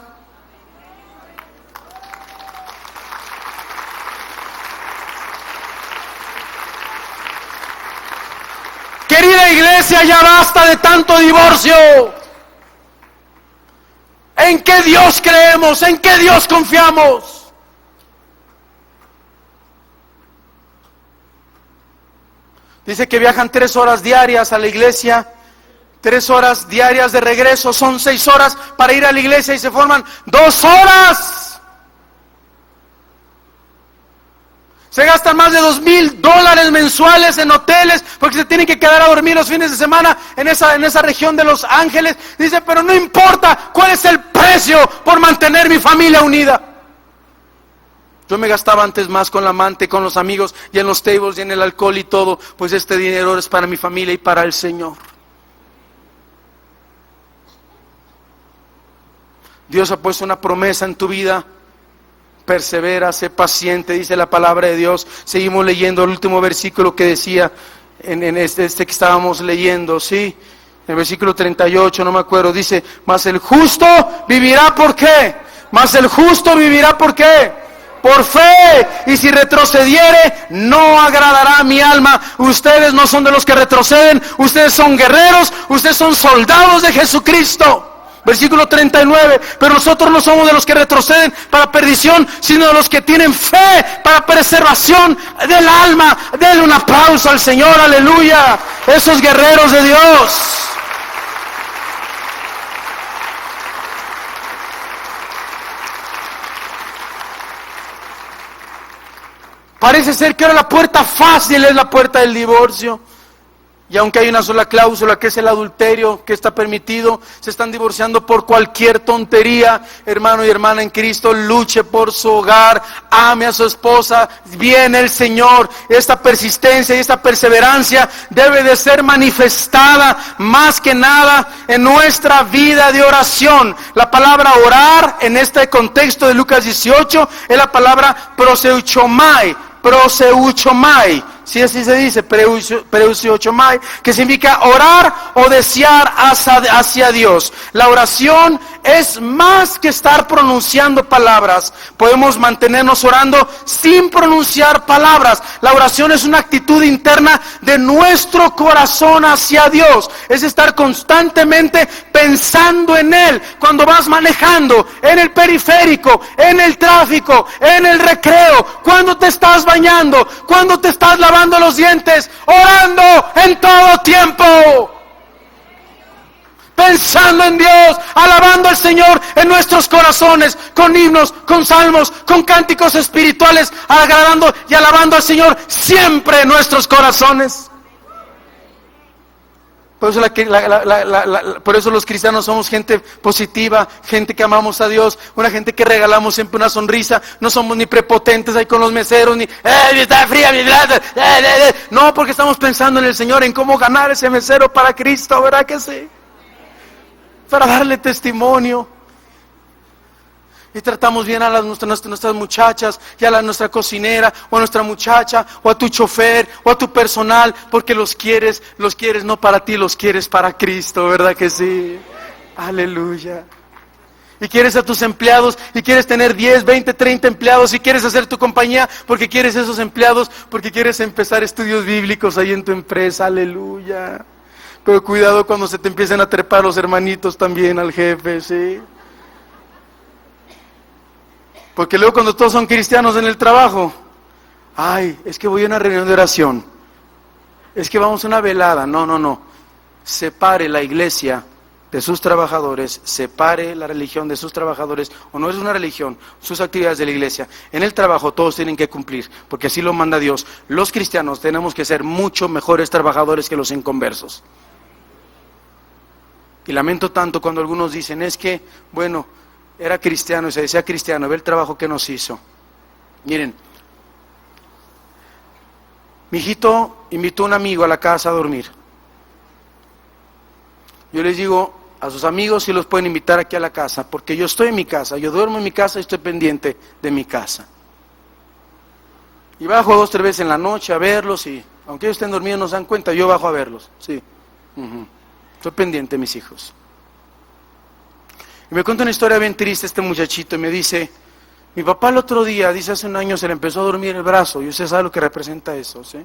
Querida iglesia, ya basta de tanto divorcio. ¿En qué Dios creemos? ¿En qué Dios confiamos? Dice que viajan 3 horas diarias a la iglesia, 3 horas diarias de regreso, son 6 horas para ir a la iglesia, y se forman 2 horas. Se gastan más de $2,000 mensuales en hoteles, porque se tienen que quedar a dormir los fines de semana en esa región de Los Ángeles. Dice: pero no importa cuál es el precio por mantener mi familia unida. Yo me gastaba antes más con la amante, con los amigos, y en los tables, y en el alcohol y todo. Pues este dinero es para mi familia y para el Señor. Dios ha puesto una promesa en tu vida. Persevera, sé paciente, dice la palabra de Dios. Seguimos leyendo el último versículo que decía en este que estábamos leyendo, ¿sí? El versículo 38, no me acuerdo, dice: mas el justo vivirá, ¿por qué? Mas el justo vivirá, ¿por qué? Por fe. Y si retrocediere, no agradará a mi alma. Ustedes no son de los que retroceden, ustedes son guerreros, ustedes son soldados de Jesucristo. Versículo 39, pero nosotros no somos de los que retroceden para perdición, sino de los que tienen fe para preservación del alma. Denle un aplauso al Señor, aleluya. Esos guerreros de Dios. Parece ser que ahora la puerta fácil es la puerta del divorcio. Y aunque hay una sola cláusula, que es el adulterio, que está permitido, se están divorciando por cualquier tontería. Hermano y hermana en Cristo, luche por su hogar, ame a su esposa, viene el Señor. Esta persistencia y esta perseverancia debe de ser manifestada más que nada en nuestra vida de oración. La palabra orar en este contexto de Lucas 18 es la palabra proseuchomai, si así se dice, proseuchomai, que significa orar o desear hacia Dios. La oración es más que estar pronunciando palabras. Podemos mantenernos orando sin pronunciar palabras. La oración es una actitud interna de nuestro corazón hacia Dios. Es estar constantemente pensando en Él. Cuando vas manejando, en el periférico, en el tráfico, en el recreo, cuando te estás bañando, cuando te estás lavando los dientes, orando en todo tiempo. Pensando en Dios, alabando al Señor en nuestros corazones, con himnos, con salmos, con cánticos espirituales, agradando y alabando al Señor siempre en nuestros corazones. Por eso los cristianos somos gente positiva, gente que amamos a Dios, una gente que regalamos siempre una sonrisa. No somos ni prepotentes ahí con los meseros, ni está fría mi plata. No, porque estamos pensando en el Señor, en cómo ganar ese mesero para Cristo, ¿verdad que sí? Para darle testimonio. Y tratamos bien a nuestras muchachas, y a nuestra cocinera, o a nuestra muchacha, o a tu chofer, o a tu personal, porque los quieres no para ti, los quieres para Cristo, ¿verdad que sí? Aleluya. Y quieres a tus empleados, y quieres tener 10, 20, 30 empleados, y quieres hacer tu compañía, porque quieres esos empleados, porque quieres empezar estudios bíblicos ahí en tu empresa, aleluya. Pero cuidado cuando se te empiecen a trepar los hermanitos también al jefe, ¿sí? Porque luego cuando todos son cristianos en el trabajo, ay, es que voy a una reunión de oración, es que vamos a una velada, no, separe la iglesia de sus trabajadores, separe la religión de sus trabajadores, o no es una religión, sus actividades de la iglesia. En el trabajo todos tienen que cumplir, porque así lo manda Dios. Los cristianos tenemos que ser mucho mejores trabajadores que los inconversos. Y lamento tanto cuando algunos dicen, es que, bueno, era cristiano y se decía cristiano, ve el trabajo que nos hizo. Miren, mi hijito invitó a un amigo a la casa a dormir. Yo les digo a sus amigos si los pueden invitar aquí a la casa, porque yo estoy en mi casa, yo duermo en mi casa y estoy pendiente de mi casa. Y bajo 2, 3 veces en la noche a verlos, y aunque ellos estén dormidos no se dan cuenta, yo bajo a verlos, sí. Estoy pendiente de mis hijos. Y me cuenta una historia bien triste este muchachito y me dice, mi papá el otro día, dice hace un año, se le empezó a dormir el brazo, y usted sabe lo que representa eso, ¿sí?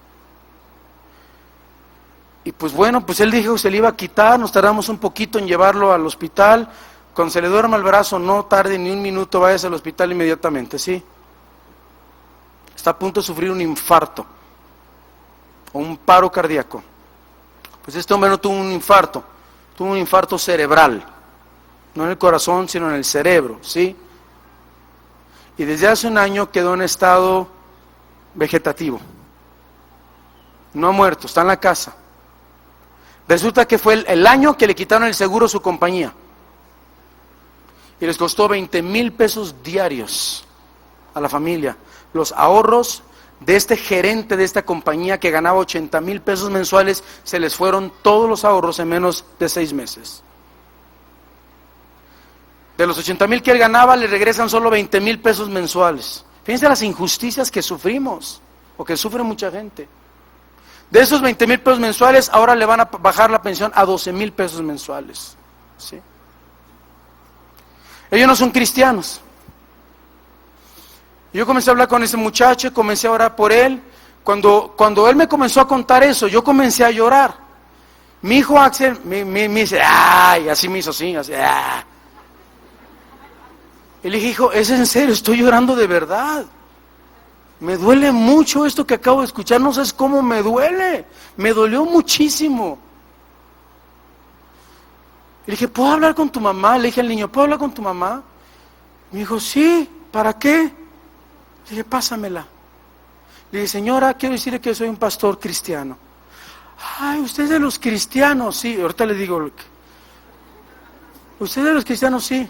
Y pues bueno, pues él dijo que se le iba a quitar, nos tardamos un poquito en llevarlo al hospital. Cuando se le duerma el brazo, no tarde ni un minuto, váyase al hospital inmediatamente, ¿sí? Está a punto de sufrir un infarto o un paro cardíaco. Pues este hombre no tuvo un infarto, tuvo un infarto cerebral, no en el corazón, sino en el cerebro, ¿sí? Y desde hace un año quedó en estado vegetativo. No ha muerto, está en la casa. Resulta que fue el año que le quitaron el seguro a su compañía. Y les costó 20,000 pesos diarios a la familia. Los ahorros de este gerente de esta compañía que ganaba 80,000 pesos mensuales, se les fueron todos los ahorros en menos de 6 meses. De los 80,000 que él ganaba, le regresan solo 20,000 pesos mensuales. Fíjense las injusticias que sufrimos, o que sufre mucha gente. De esos 20,000 pesos mensuales, ahora le van a bajar la pensión a 12,000 pesos mensuales, ¿sí? Ellos no son cristianos. Yo comencé a hablar con ese muchacho, comencé a orar por él. Cuando él me comenzó a contar eso, yo comencé a llorar. Mi hijo Axel me dice, ay, así me hizo, así, ah. Y le dije, hijo, es en serio, estoy llorando de verdad. Me duele mucho esto que acabo de escuchar, no sabes cómo me duele. Me dolió muchísimo. Y le dije, ¿puedo hablar con tu mamá? Le dije al niño, ¿puedo hablar con tu mamá? Me dijo, sí, ¿para qué? Le dije, pásamela. Le dije, señora, quiero decirle que soy un pastor cristiano. Ay, usted es de los cristianos, sí. Ahorita le digo, usted es de los cristianos, sí.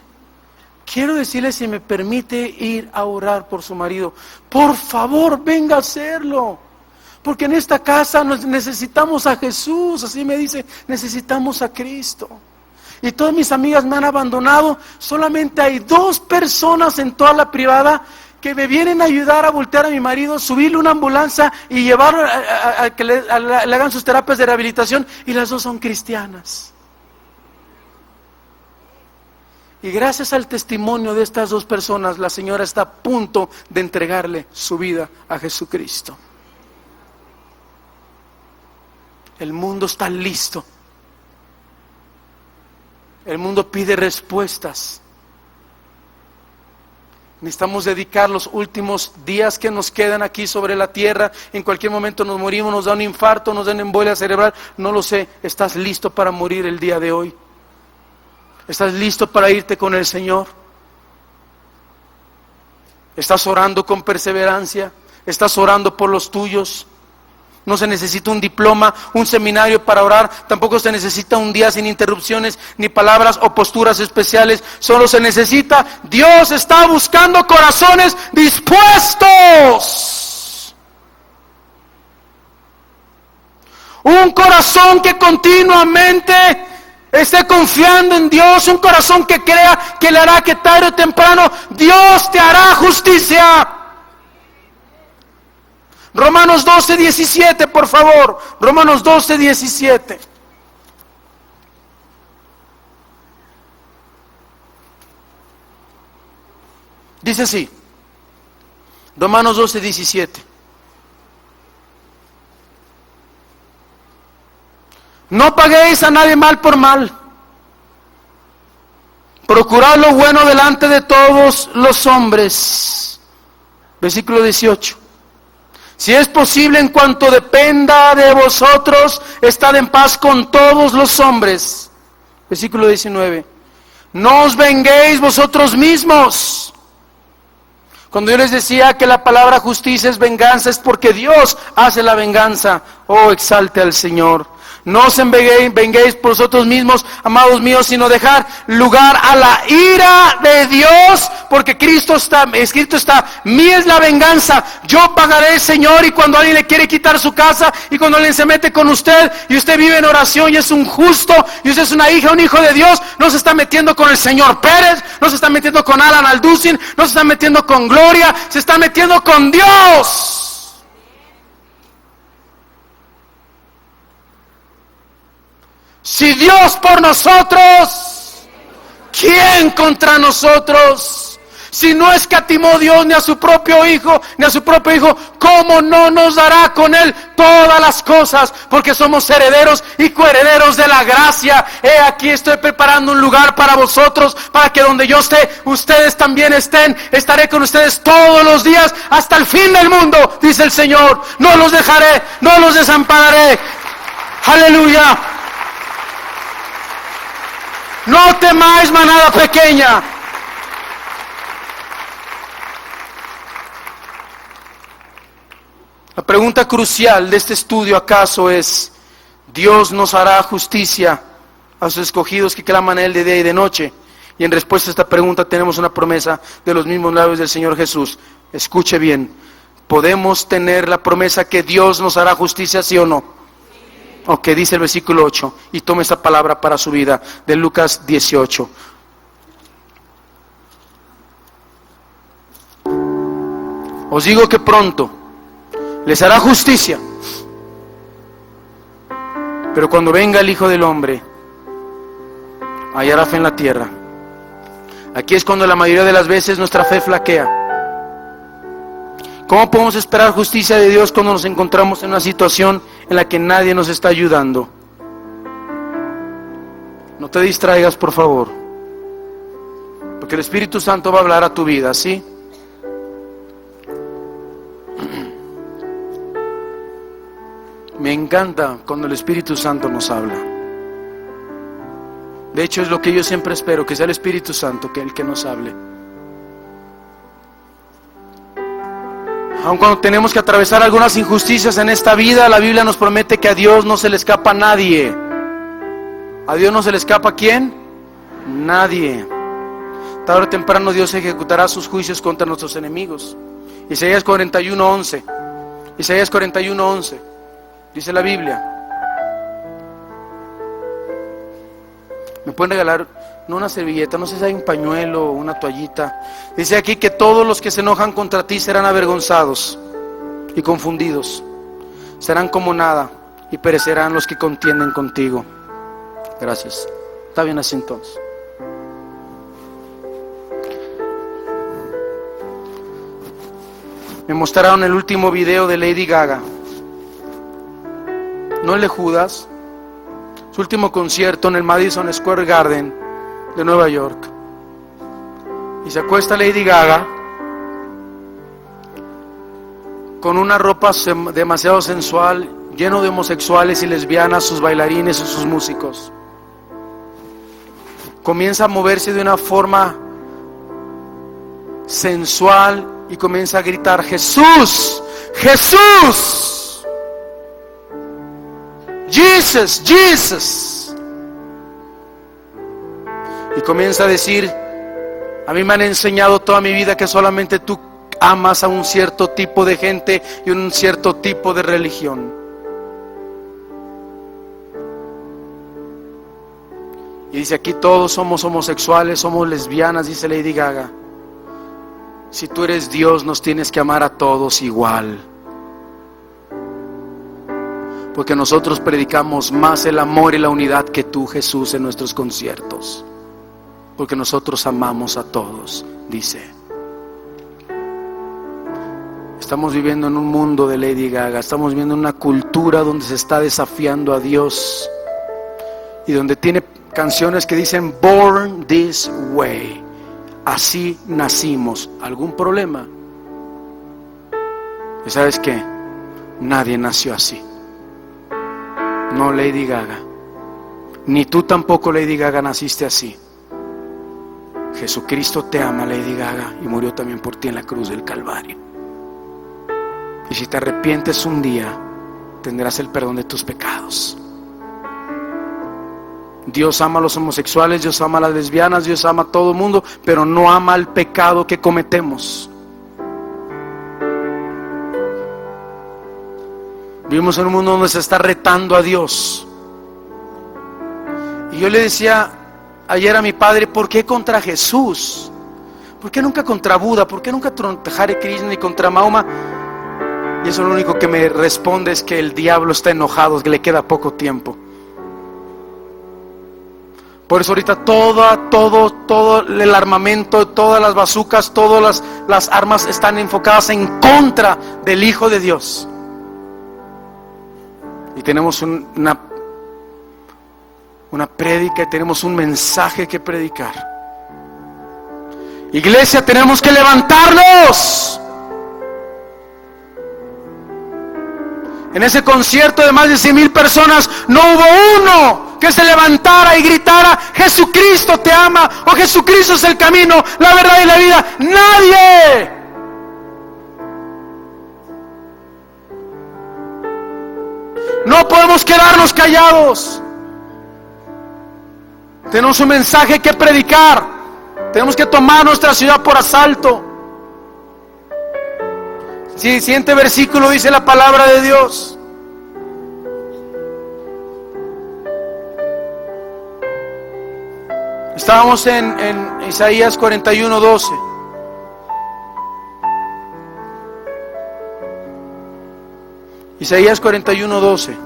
Quiero decirle si me permite ir a orar por su marido. Por favor, venga a hacerlo. Porque en esta casa necesitamos a Jesús, así me dice, necesitamos a Cristo. Y todas mis amigas me han abandonado, solamente hay 2 personas en toda la privada que me vienen a ayudar a voltear a mi marido, subirle una ambulancia y llevarlo a que le hagan sus terapias de rehabilitación, y las 2 son cristianas. Y gracias al testimonio de estas 2 personas, la señora está a punto de entregarle su vida a Jesucristo. El mundo está listo. El mundo pide respuestas. Necesitamos dedicar los últimos días que nos quedan aquí sobre la tierra. En cualquier momento nos morimos, nos da un infarto, nos da una embolia cerebral. No lo sé. ¿Estás listo para morir el día de hoy? ¿Estás listo para irte con el Señor? ¿Estás orando con perseverancia? ¿Estás orando por los tuyos? No se necesita un diploma, un seminario para orar. Tampoco se necesita un día sin interrupciones, ni palabras o posturas especiales. Solo se necesita, Dios está buscando corazones dispuestos. Un corazón que continuamente Esté confiando en Dios, un corazón que crea que le hará que tarde o temprano Dios te hará justicia. Romanos 12:17, por favor. Romanos 12:17. Dice así. Romanos 12:17. No paguéis a nadie mal por mal. Procurad lo bueno delante de todos los hombres. Versículo 18. Si es posible, en cuanto dependa de vosotros, estad en paz con todos los hombres. Versículo 19. No os venguéis vosotros mismos. Cuando yo les decía que la palabra justicia es venganza, es porque Dios hace la venganza. Oh, exalte al Señor. No os venguéis por vosotros mismos, amados míos, sino dejar lugar a la ira de Dios, porque Cristo está, escrito está, mía es la venganza, yo pagaré, Señor. Y cuando alguien le quiere quitar su casa, y cuando alguien se mete con usted, y usted vive en oración, y es un justo, y usted es una hija, un hijo de Dios, no se está metiendo con el señor Pérez, no se está metiendo con Alan Alducin, no se está metiendo con Gloria, se está metiendo con Dios. Si Dios por nosotros, ¿quién contra nosotros? Si no escatimó Dios ni a su propio Hijo, ¿cómo no nos dará con Él todas las cosas? Porque somos herederos y coherederos de la gracia. He aquí estoy preparando un lugar para vosotros, para que donde yo esté, ustedes también estén. Estaré con ustedes todos los días hasta el fin del mundo, dice el Señor. No los dejaré, no los desampararé. Aleluya. No temáis, manada pequeña. La pregunta crucial de este estudio acaso es: ¿Dios nos hará justicia a sus escogidos que claman a Él de día y de noche? Y en respuesta a esta pregunta tenemos una promesa de los mismos labios del Señor Jesús. Escuche bien, ¿podemos tener la promesa que Dios nos hará justicia, sí o no? Ok, dice el versículo 8, y tome esta palabra para su vida, de Lucas 18. Os digo que pronto les hará justicia, pero cuando venga el Hijo del Hombre, hallará fe en la tierra. Aquí es cuando la mayoría de las veces nuestra fe flaquea. ¿Cómo podemos esperar justicia de Dios cuando nos encontramos en una situación en la que nadie nos está ayudando? No te distraigas, por favor, porque el Espíritu Santo va a hablar a tu vida, ¿sí? Me encanta cuando el Espíritu Santo nos habla. De hecho, es lo que yo siempre espero, que sea el Espíritu Santo el que nos hable. Aun cuando tenemos que atravesar algunas injusticias en esta vida, la Biblia nos promete que a Dios no se le escapa a nadie. ¿A Dios no se le escapa a quién? Nadie. Tarde o temprano Dios ejecutará sus juicios contra nuestros enemigos. Isaías 41:11. Isaías 41:11. Dice la Biblia. ¿Me pueden regalar, no una servilleta, no sé si hay un pañuelo o una toallita? Dice aquí que todos los que se enojan contra ti serán avergonzados y confundidos. Serán como nada y perecerán los que contienden contigo. Gracias. Está bien así entonces. Me mostraron el último video de Lady Gaga. No el de Judas. Su último concierto en el Madison Square Garden de Nueva York. Y se acuesta Lady Gaga con una ropa demasiado sensual, lleno de homosexuales y lesbianas, sus bailarines y sus músicos. Comienza a moverse de una forma sensual y comienza a gritar: Jesús, Jesús, Jesus, Jesus. Y comienza a decir: a mí me han enseñado toda mi vida que solamente tú amas a un cierto tipo de gente y un cierto tipo de religión. Y dice aquí todos somos homosexuales, somos lesbianas, dice Lady Gaga. Si tú eres Dios, nos tienes que amar a todos igual. Porque nosotros predicamos más el amor y la unidad que tú, Jesús, en nuestros conciertos. Porque nosotros amamos a todos, dice. Estamos viviendo en un mundo de Lady Gaga, estamos viviendo en una cultura donde se está desafiando a Dios y donde tiene canciones que dicen Born This Way, así nacimos. ¿Algún problema? ¿Y sabes qué? Nadie nació así. No Lady Gaga, ni tú tampoco, Lady Gaga, naciste así. Jesucristo te ama, Lady Gaga, y murió también por ti en la cruz del Calvario. Y si te arrepientes un día, tendrás el perdón de tus pecados. Dios ama a los homosexuales, Dios ama a las lesbianas, Dios ama a todo el mundo, pero no ama el pecado que cometemos. Vivimos en un mundo donde se está retando a Dios. Y yo le decía ayer a mi padre, ¿por qué contra Jesús? ¿Por qué nunca contra Buda? ¿Por qué nunca contra Hare Krishna y contra Mahoma? Y eso lo único que me responde es que el diablo está enojado, que le queda poco tiempo. Por eso ahorita todo el armamento, todas las bazucas, todas las armas están enfocadas en contra del Hijo de Dios. Y tenemos una prédica y tenemos un mensaje que predicar. Iglesia, tenemos que levantarnos. En ese concierto de más de 100,000 personas no hubo uno que se levantara y gritara: Jesucristo te ama, o Jesucristo es el camino, la verdad y la vida. ¡Nadie! No podemos quedarnos callados. Tenemos un mensaje que predicar. Tenemos que tomar nuestra ciudad por asalto. El siguiente versículo dice la palabra de Dios. Estábamos en Isaías 41:12. Isaías 41:12.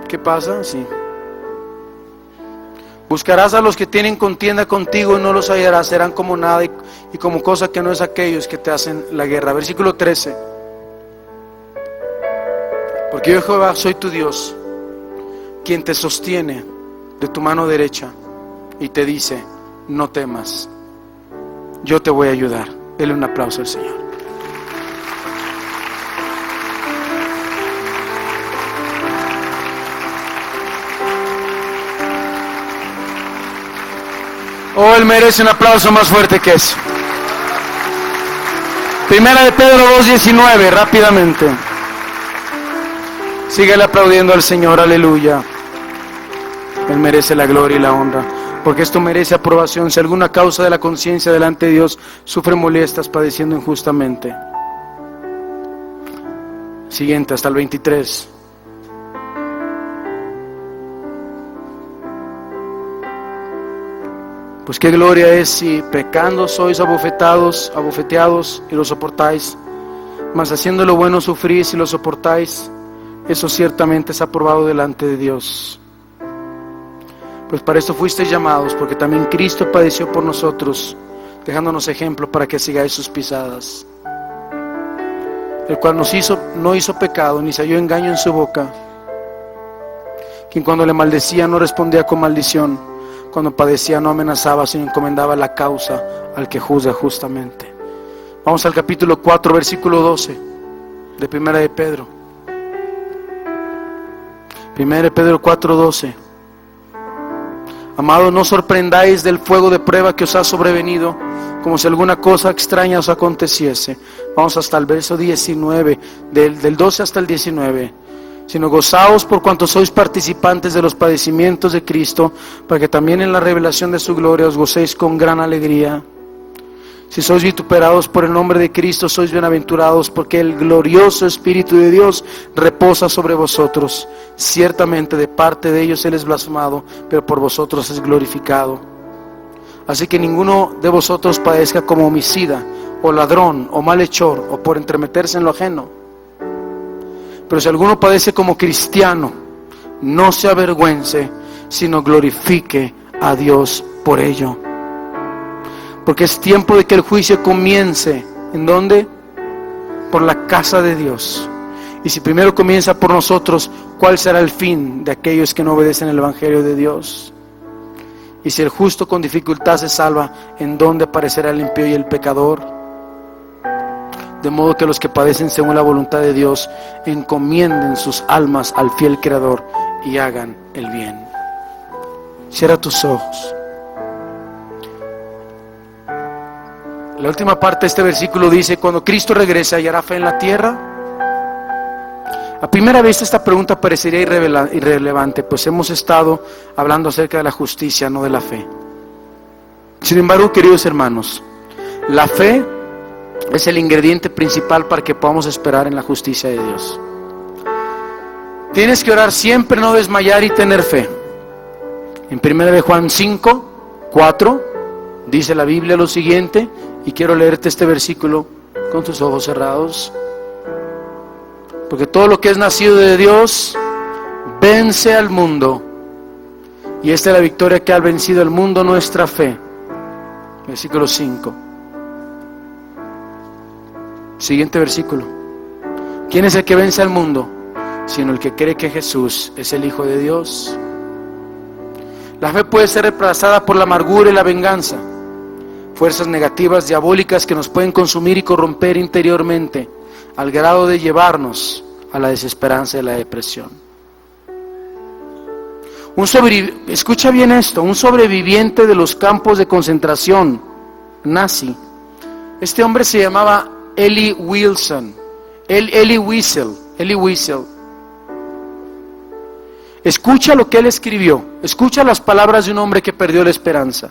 ¿Qué pasa? Sí. Buscarás a los que tienen contienda contigo y no los hallarás, serán como nada y como cosa que no es aquellos que te hacen la guerra. Versículo 13. Porque yo, Jehová, soy tu Dios, quien te sostiene de tu mano derecha y te dice: no temas, yo te voy a ayudar. Dele un aplauso al Señor. Oh, Él merece un aplauso más fuerte que eso. Primera de Pedro 2:19, rápidamente. Síguele aplaudiendo al Señor, aleluya. Él merece la gloria y la honra, porque esto merece aprobación. Si alguna causa de la conciencia delante de Dios sufre molestias padeciendo injustamente. Siguiente, hasta el 23. Pues qué gloria es si pecando sois abofeteados y lo soportáis, mas haciendo lo bueno sufrís y lo soportáis. Eso ciertamente es aprobado delante de Dios. Pues para esto fuisteis llamados, porque también Cristo padeció por nosotros, dejándonos ejemplo para que sigáis sus pisadas. El cual no hizo pecado, ni se halló engaño en su boca. Quien cuando le maldecía no respondía con maldición, cuando padecía no amenazaba, sino encomendaba la causa al que juzga justamente. Vamos al capítulo 4, versículo 12 de Primera de Pedro. Primera de Pedro 4:12. Amados, no sorprendáis del fuego de prueba que os ha sobrevenido, como si alguna cosa extraña os aconteciese. Vamos hasta el verso 19, del 12 hasta el 19. Sino gozaos por cuanto sois participantes de los padecimientos de Cristo, para que también en la revelación de su gloria os gocéis con gran alegría. Si sois vituperados por el nombre de Cristo, sois bienaventurados, porque el glorioso Espíritu de Dios reposa sobre vosotros. Ciertamente de parte de ellos Él es blasfemado, pero por vosotros es glorificado. Así que ninguno de vosotros padezca como homicida, o ladrón, o malhechor, o por entremeterse en lo ajeno. Pero si alguno padece como cristiano, no se avergüence, sino glorifique a Dios por ello. Porque es tiempo de que el juicio comience. ¿En dónde? Por la casa de Dios. Y si primero comienza por nosotros, ¿cuál será el fin de aquellos que no obedecen el Evangelio de Dios? Y si el justo con dificultad se salva, ¿en dónde aparecerá el impío y el pecador? De modo que los que padecen según la voluntad de Dios encomienden sus almas al fiel Creador y hagan el bien. Cierra tus ojos. La última parte de este versículo dice: cuando Cristo regrese, ¿hallará fe en la tierra? A primera vista esta pregunta parecería irrelevante, pues hemos estado hablando acerca de la justicia, no de la fe. Sin embargo, queridos hermanos, la fe es el ingrediente principal para que podamos esperar en la justicia de Dios. Tienes que orar siempre, no desmayar y tener fe. En 1 Juan 5:4 dice la Biblia lo siguiente, y quiero leerte este versículo con tus ojos cerrados. Porque todo lo que es nacido de Dios vence al mundo, y esta es la victoria que ha vencido al mundo, nuestra fe. Versículo 5. Siguiente versículo. ¿Quién es el que vence al mundo? Sino el que cree que Jesús es el Hijo de Dios. La fe puede ser reemplazada por la amargura y la venganza, fuerzas negativas, diabólicas que nos pueden consumir y corromper interiormente, al grado de llevarnos a la desesperanza y la depresión. Escucha bien esto: un sobreviviente de los campos de concentración nazi. Este hombre se llamaba Elie Wiesel. Escucha lo que él escribió. Escucha las palabras de un hombre que perdió la esperanza.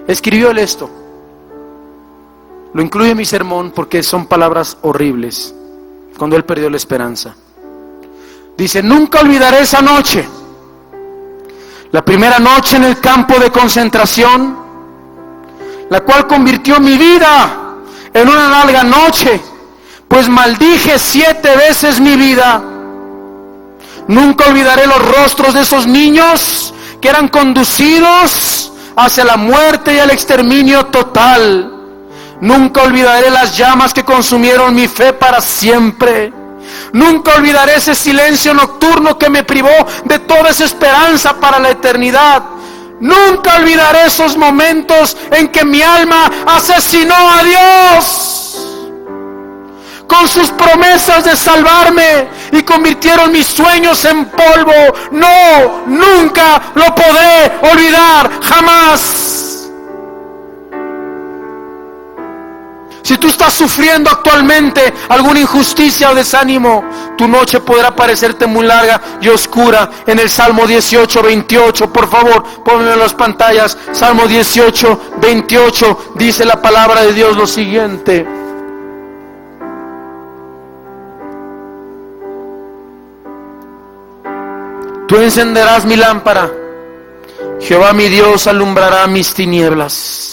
Escribió él esto. Lo incluye en mi sermón porque son palabras horribles. Cuando él perdió la esperanza. Dice: nunca olvidaré esa noche. La primera noche en el campo de concentración, la cual convirtió mi vida en una larga noche, pues maldije 7 veces mi vida. Nunca olvidaré los rostros de esos niños que eran conducidos hacia la muerte y el exterminio total. Nunca olvidaré las llamas que consumieron mi fe para siempre. Nunca olvidaré ese silencio nocturno que me privó de toda esa esperanza para la eternidad. Nunca olvidaré esos momentos en que mi alma asesinó a Dios con sus promesas de salvarme y convirtieron mis sueños en polvo. No, nunca lo podré olvidar, jamás. Si tú estás sufriendo actualmente alguna injusticia o desánimo, tu noche podrá parecerte muy larga y oscura. En el Salmo 18:28, por favor, ponme en las pantallas. Salmo 18:28, dice la palabra de Dios lo siguiente: tú encenderás mi lámpara, Jehová mi Dios alumbrará mis tinieblas.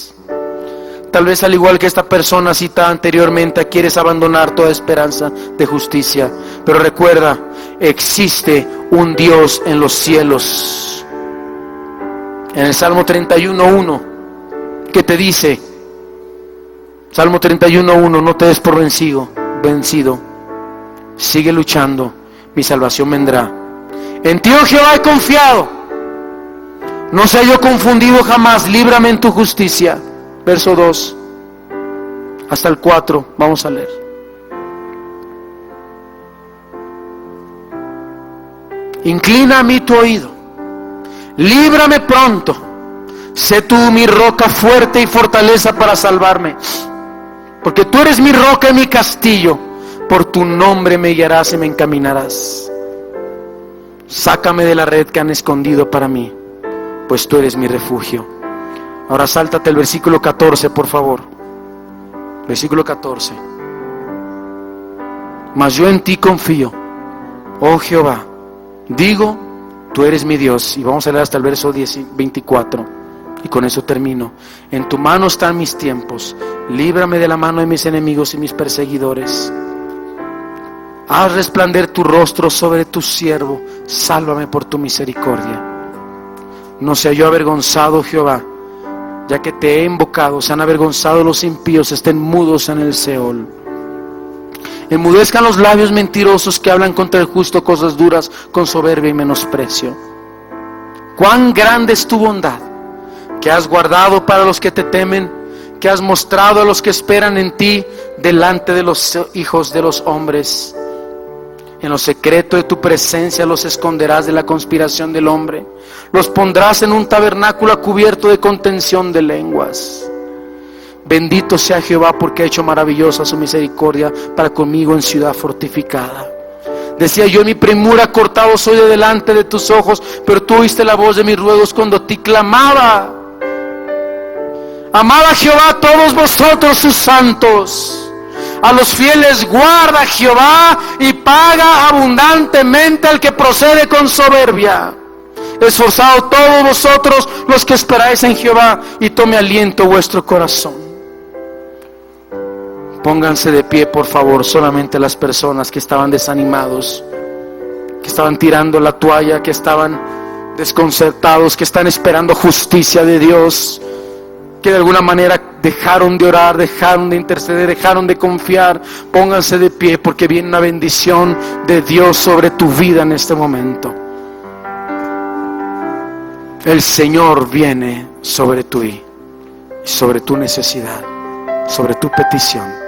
Tal vez al igual que esta persona citada anteriormente, quieres abandonar toda esperanza de justicia. Pero recuerda, existe un Dios en los cielos. En el Salmo 31:1, que te dice, Salmo 31:1, no te des por vencido. Sigue luchando, mi salvación vendrá. En ti, oh Jehová, he confiado. No sea yo confundido jamás, líbrame en tu justicia. Verso 2 hasta el 4, vamos a leer. Inclina a mí tu oído, líbrame pronto, sé tú mi roca fuerte y fortaleza para salvarme, porque tú eres mi roca y mi castillo, por tu nombre me guiarás y me encaminarás. Sácame de la red que han escondido para mí, pues tú eres mi refugio. Ahora sáltate el versículo 14, por favor. Versículo 14. Mas yo en ti confío, oh Jehová. Digo, tú eres mi Dios. Y vamos a leer hasta el verso 24. Y con eso termino. En tu mano están mis tiempos. Líbrame de la mano de mis enemigos y mis perseguidores. Haz resplandecer tu rostro sobre tu siervo. Sálvame por tu misericordia. No sea yo avergonzado, Jehová, ya que te he invocado. Sean avergonzados los impíos, estén mudos en el Seol. Enmudezcan los labios mentirosos que hablan contra el justo cosas duras con soberbia y menosprecio. Cuán grande es tu bondad, que has guardado para los que te temen, que has mostrado a los que esperan en ti delante de los hijos de los hombres. En lo secreto de tu presencia los esconderás de la conspiración del hombre. Los pondrás en un tabernáculo cubierto de contención de lenguas. Bendito sea Jehová, porque ha hecho maravillosa su misericordia para conmigo en ciudad fortificada. Decía yo en mi premura, cortado soy de delante de tus ojos, pero tú oíste la voz de mis ruegos cuando a ti clamaba. Amad a Jehová todos vosotros sus santos. A los fieles guarda Jehová y paga abundantemente al que procede con soberbia. Esforzaos todos vosotros los que esperáis en Jehová, y tome aliento vuestro corazón. Pónganse de pie, por favor, solamente las personas que estaban desanimados, que estaban tirando la toalla, que estaban desconcertados, que están esperando justicia de Dios, que de alguna manera dejaron de orar, dejaron de interceder, dejaron de confiar. Pónganse de pie, porque viene una bendición de Dios sobre tu vida en este momento. El Señor viene sobre ti, sobre tu necesidad, sobre tu petición.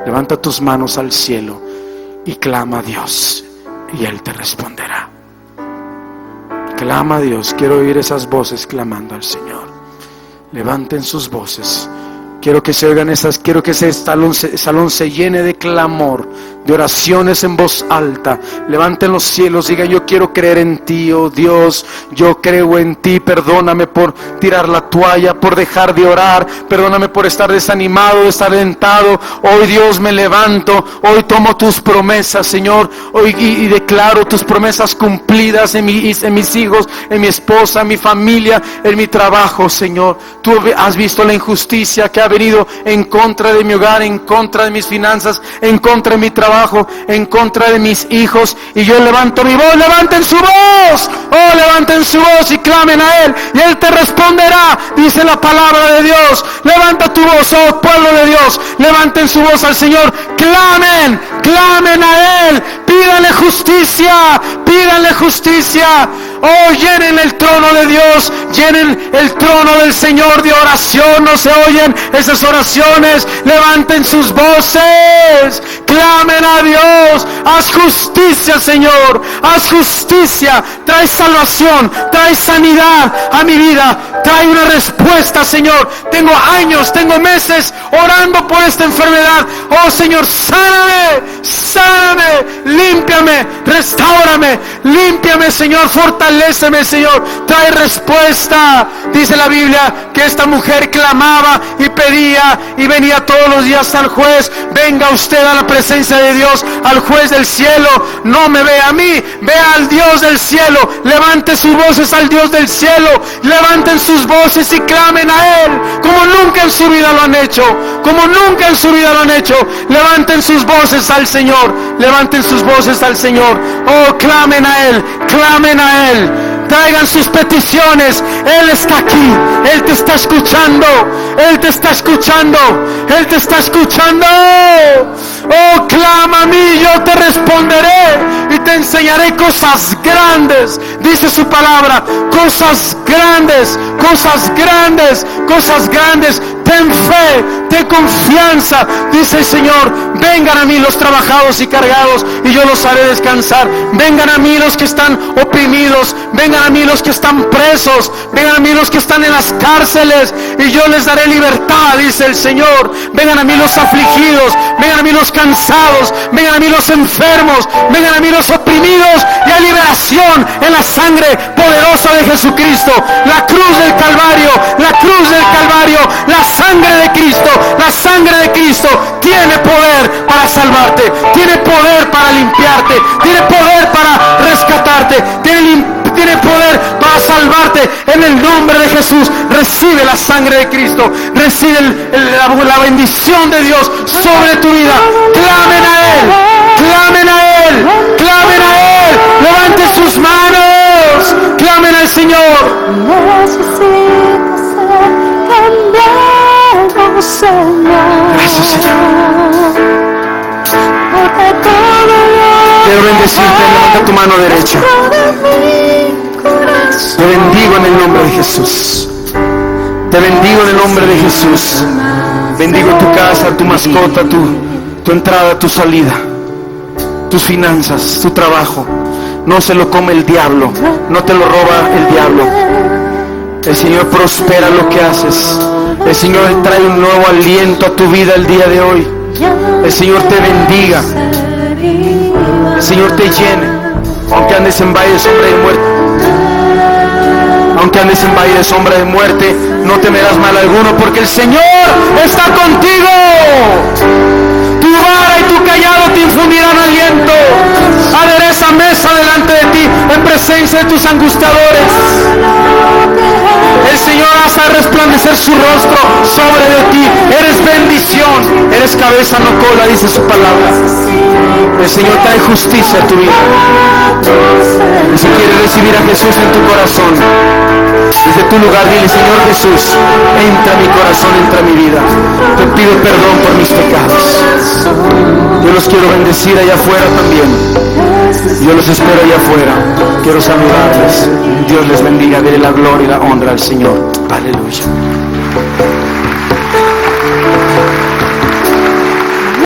Levanta tus manos al cielo y clama a Dios, y Él te responderá. Clama a Dios. Quiero oír esas voces clamando al Señor. Levanten sus voces. Quiero que se oigan esas, quiero que ese salón se llene de clamor, de oraciones en voz alta. Levanten los cielos, digan: yo quiero creer en ti, oh Dios, yo creo en ti. Perdóname por tirar la toalla, por dejar de orar. Perdóname por estar desanimado, desalentado. Hoy, Dios, me levanto. Hoy tomo tus promesas, Señor. Hoy y declaro tus promesas cumplidas en mis hijos, en mi esposa, en mi familia, en mi trabajo, Señor. Tú has visto la injusticia que ha venido en contra de mi hogar, en contra de mis finanzas, en contra de mi trabajo, en contra de mis hijos, y yo levanto mi voz. Levanten su voz, oh, levanten su voz y clamen a Él, y Él te responderá, dice la palabra de Dios. Levanta tu voz, oh pueblo de Dios, levanten su voz al Señor, clamen, clamen a Él, pídanle justicia, pídanle justicia. Oh, llenen el trono de Dios, llenen el trono del Señor de oración. No se oyen esas oraciones. Levanten sus voces, clamen a Dios. Haz justicia, Señor, haz justicia. Trae salvación, trae sanidad a mi vida. Trae una respuesta, Señor. Tengo años, tengo meses orando por esta enfermedad. Oh, Señor, sáname, sáname, límpiame, restáurame, límpiame, Señor, fortaléceme, Señor. Trae respuesta. Dice la Biblia que esta mujer clamaba y pedía y venía todos los días al juez. Venga usted a la presencia de Dios, al juez del cielo. No me vea a mí, vea al Dios del cielo. Levante sus voces al Dios del cielo. Levanten sus voces y clamen a Él como nunca en su vida lo han hecho, como nunca en su vida lo han hecho. Levanten sus voces al Señor, levanten sus voces al Señor. Oh, clamen a Él, clamen a Él. Traigan sus peticiones. Él está aquí, Él te está escuchando, Él te está escuchando, Él te está escuchando. Oh, clama a mí, yo te responderé y te enseñaré cosas grandes, dice su palabra. Cosas grandes, cosas grandes, cosas grandes. ten fe, ten confianza. Dice el Señor: vengan a mí los trabajados y cargados, y yo los haré descansar. Vengan a mí los que están oprimidos, vengan a mí los que están presos, vengan a mí los que están en las cárceles, y yo les daré libertad, dice el Señor. Vengan a mí los afligidos, vengan a mí los cansados, vengan a mí los enfermos, vengan a mí los oprimidos, y hay liberación en la sangre poderosa de Jesucristo. La cruz del Calvario, la cruz del Calvario, la sangre de Cristo, la sangre de Cristo tiene poder para salvarte, tiene poder para limpiarte, tiene poder para rescatarte, tiene poder para salvarte. En el nombre de Jesús, recibe la sangre de Cristo, recibe la bendición de Dios sobre tu vida. Clamen a Él, clamen a Él, clamen a Él. Levanten sus manos, clamen al Señor. Gracias, Señor. Quiero bendecirte. Levanta tu mano derecha. Te bendigo en el nombre de Jesús. Te bendigo en el nombre de Jesús. Bendigo tu casa, tu mascota, tu entrada, tu salida, tus finanzas, tu trabajo. No se lo come el diablo, no te lo roba el diablo. El Señor prospera lo que haces. El Señor trae un nuevo aliento a tu vida el día de hoy. El Señor te bendiga. El Señor te llene. Aunque andes en valle de sombra de muerte, aunque andes en valle de sombra de muerte, no temerás mal alguno, porque el Señor está contigo. Tu vara y tu callado te infundirán aliento. Adereza mesa delante de ti en presencia de tus angustiadores. El Señor hace resplandecer su rostro sobre de ti. Eres bendición, eres cabeza, no cola, dice su palabra. El Señor trae justicia a tu vida. Y si quieres recibir a Jesús en tu corazón, desde tu lugar dile: Señor Jesús, entra a mi corazón, entra a mi vida. Te pido perdón por mis pecados. Yo los quiero bendecir allá afuera también. Yo los espero allá afuera. Quiero saludarles. Dios les bendiga. Dele la gloria y la honra al Señor. Aleluya.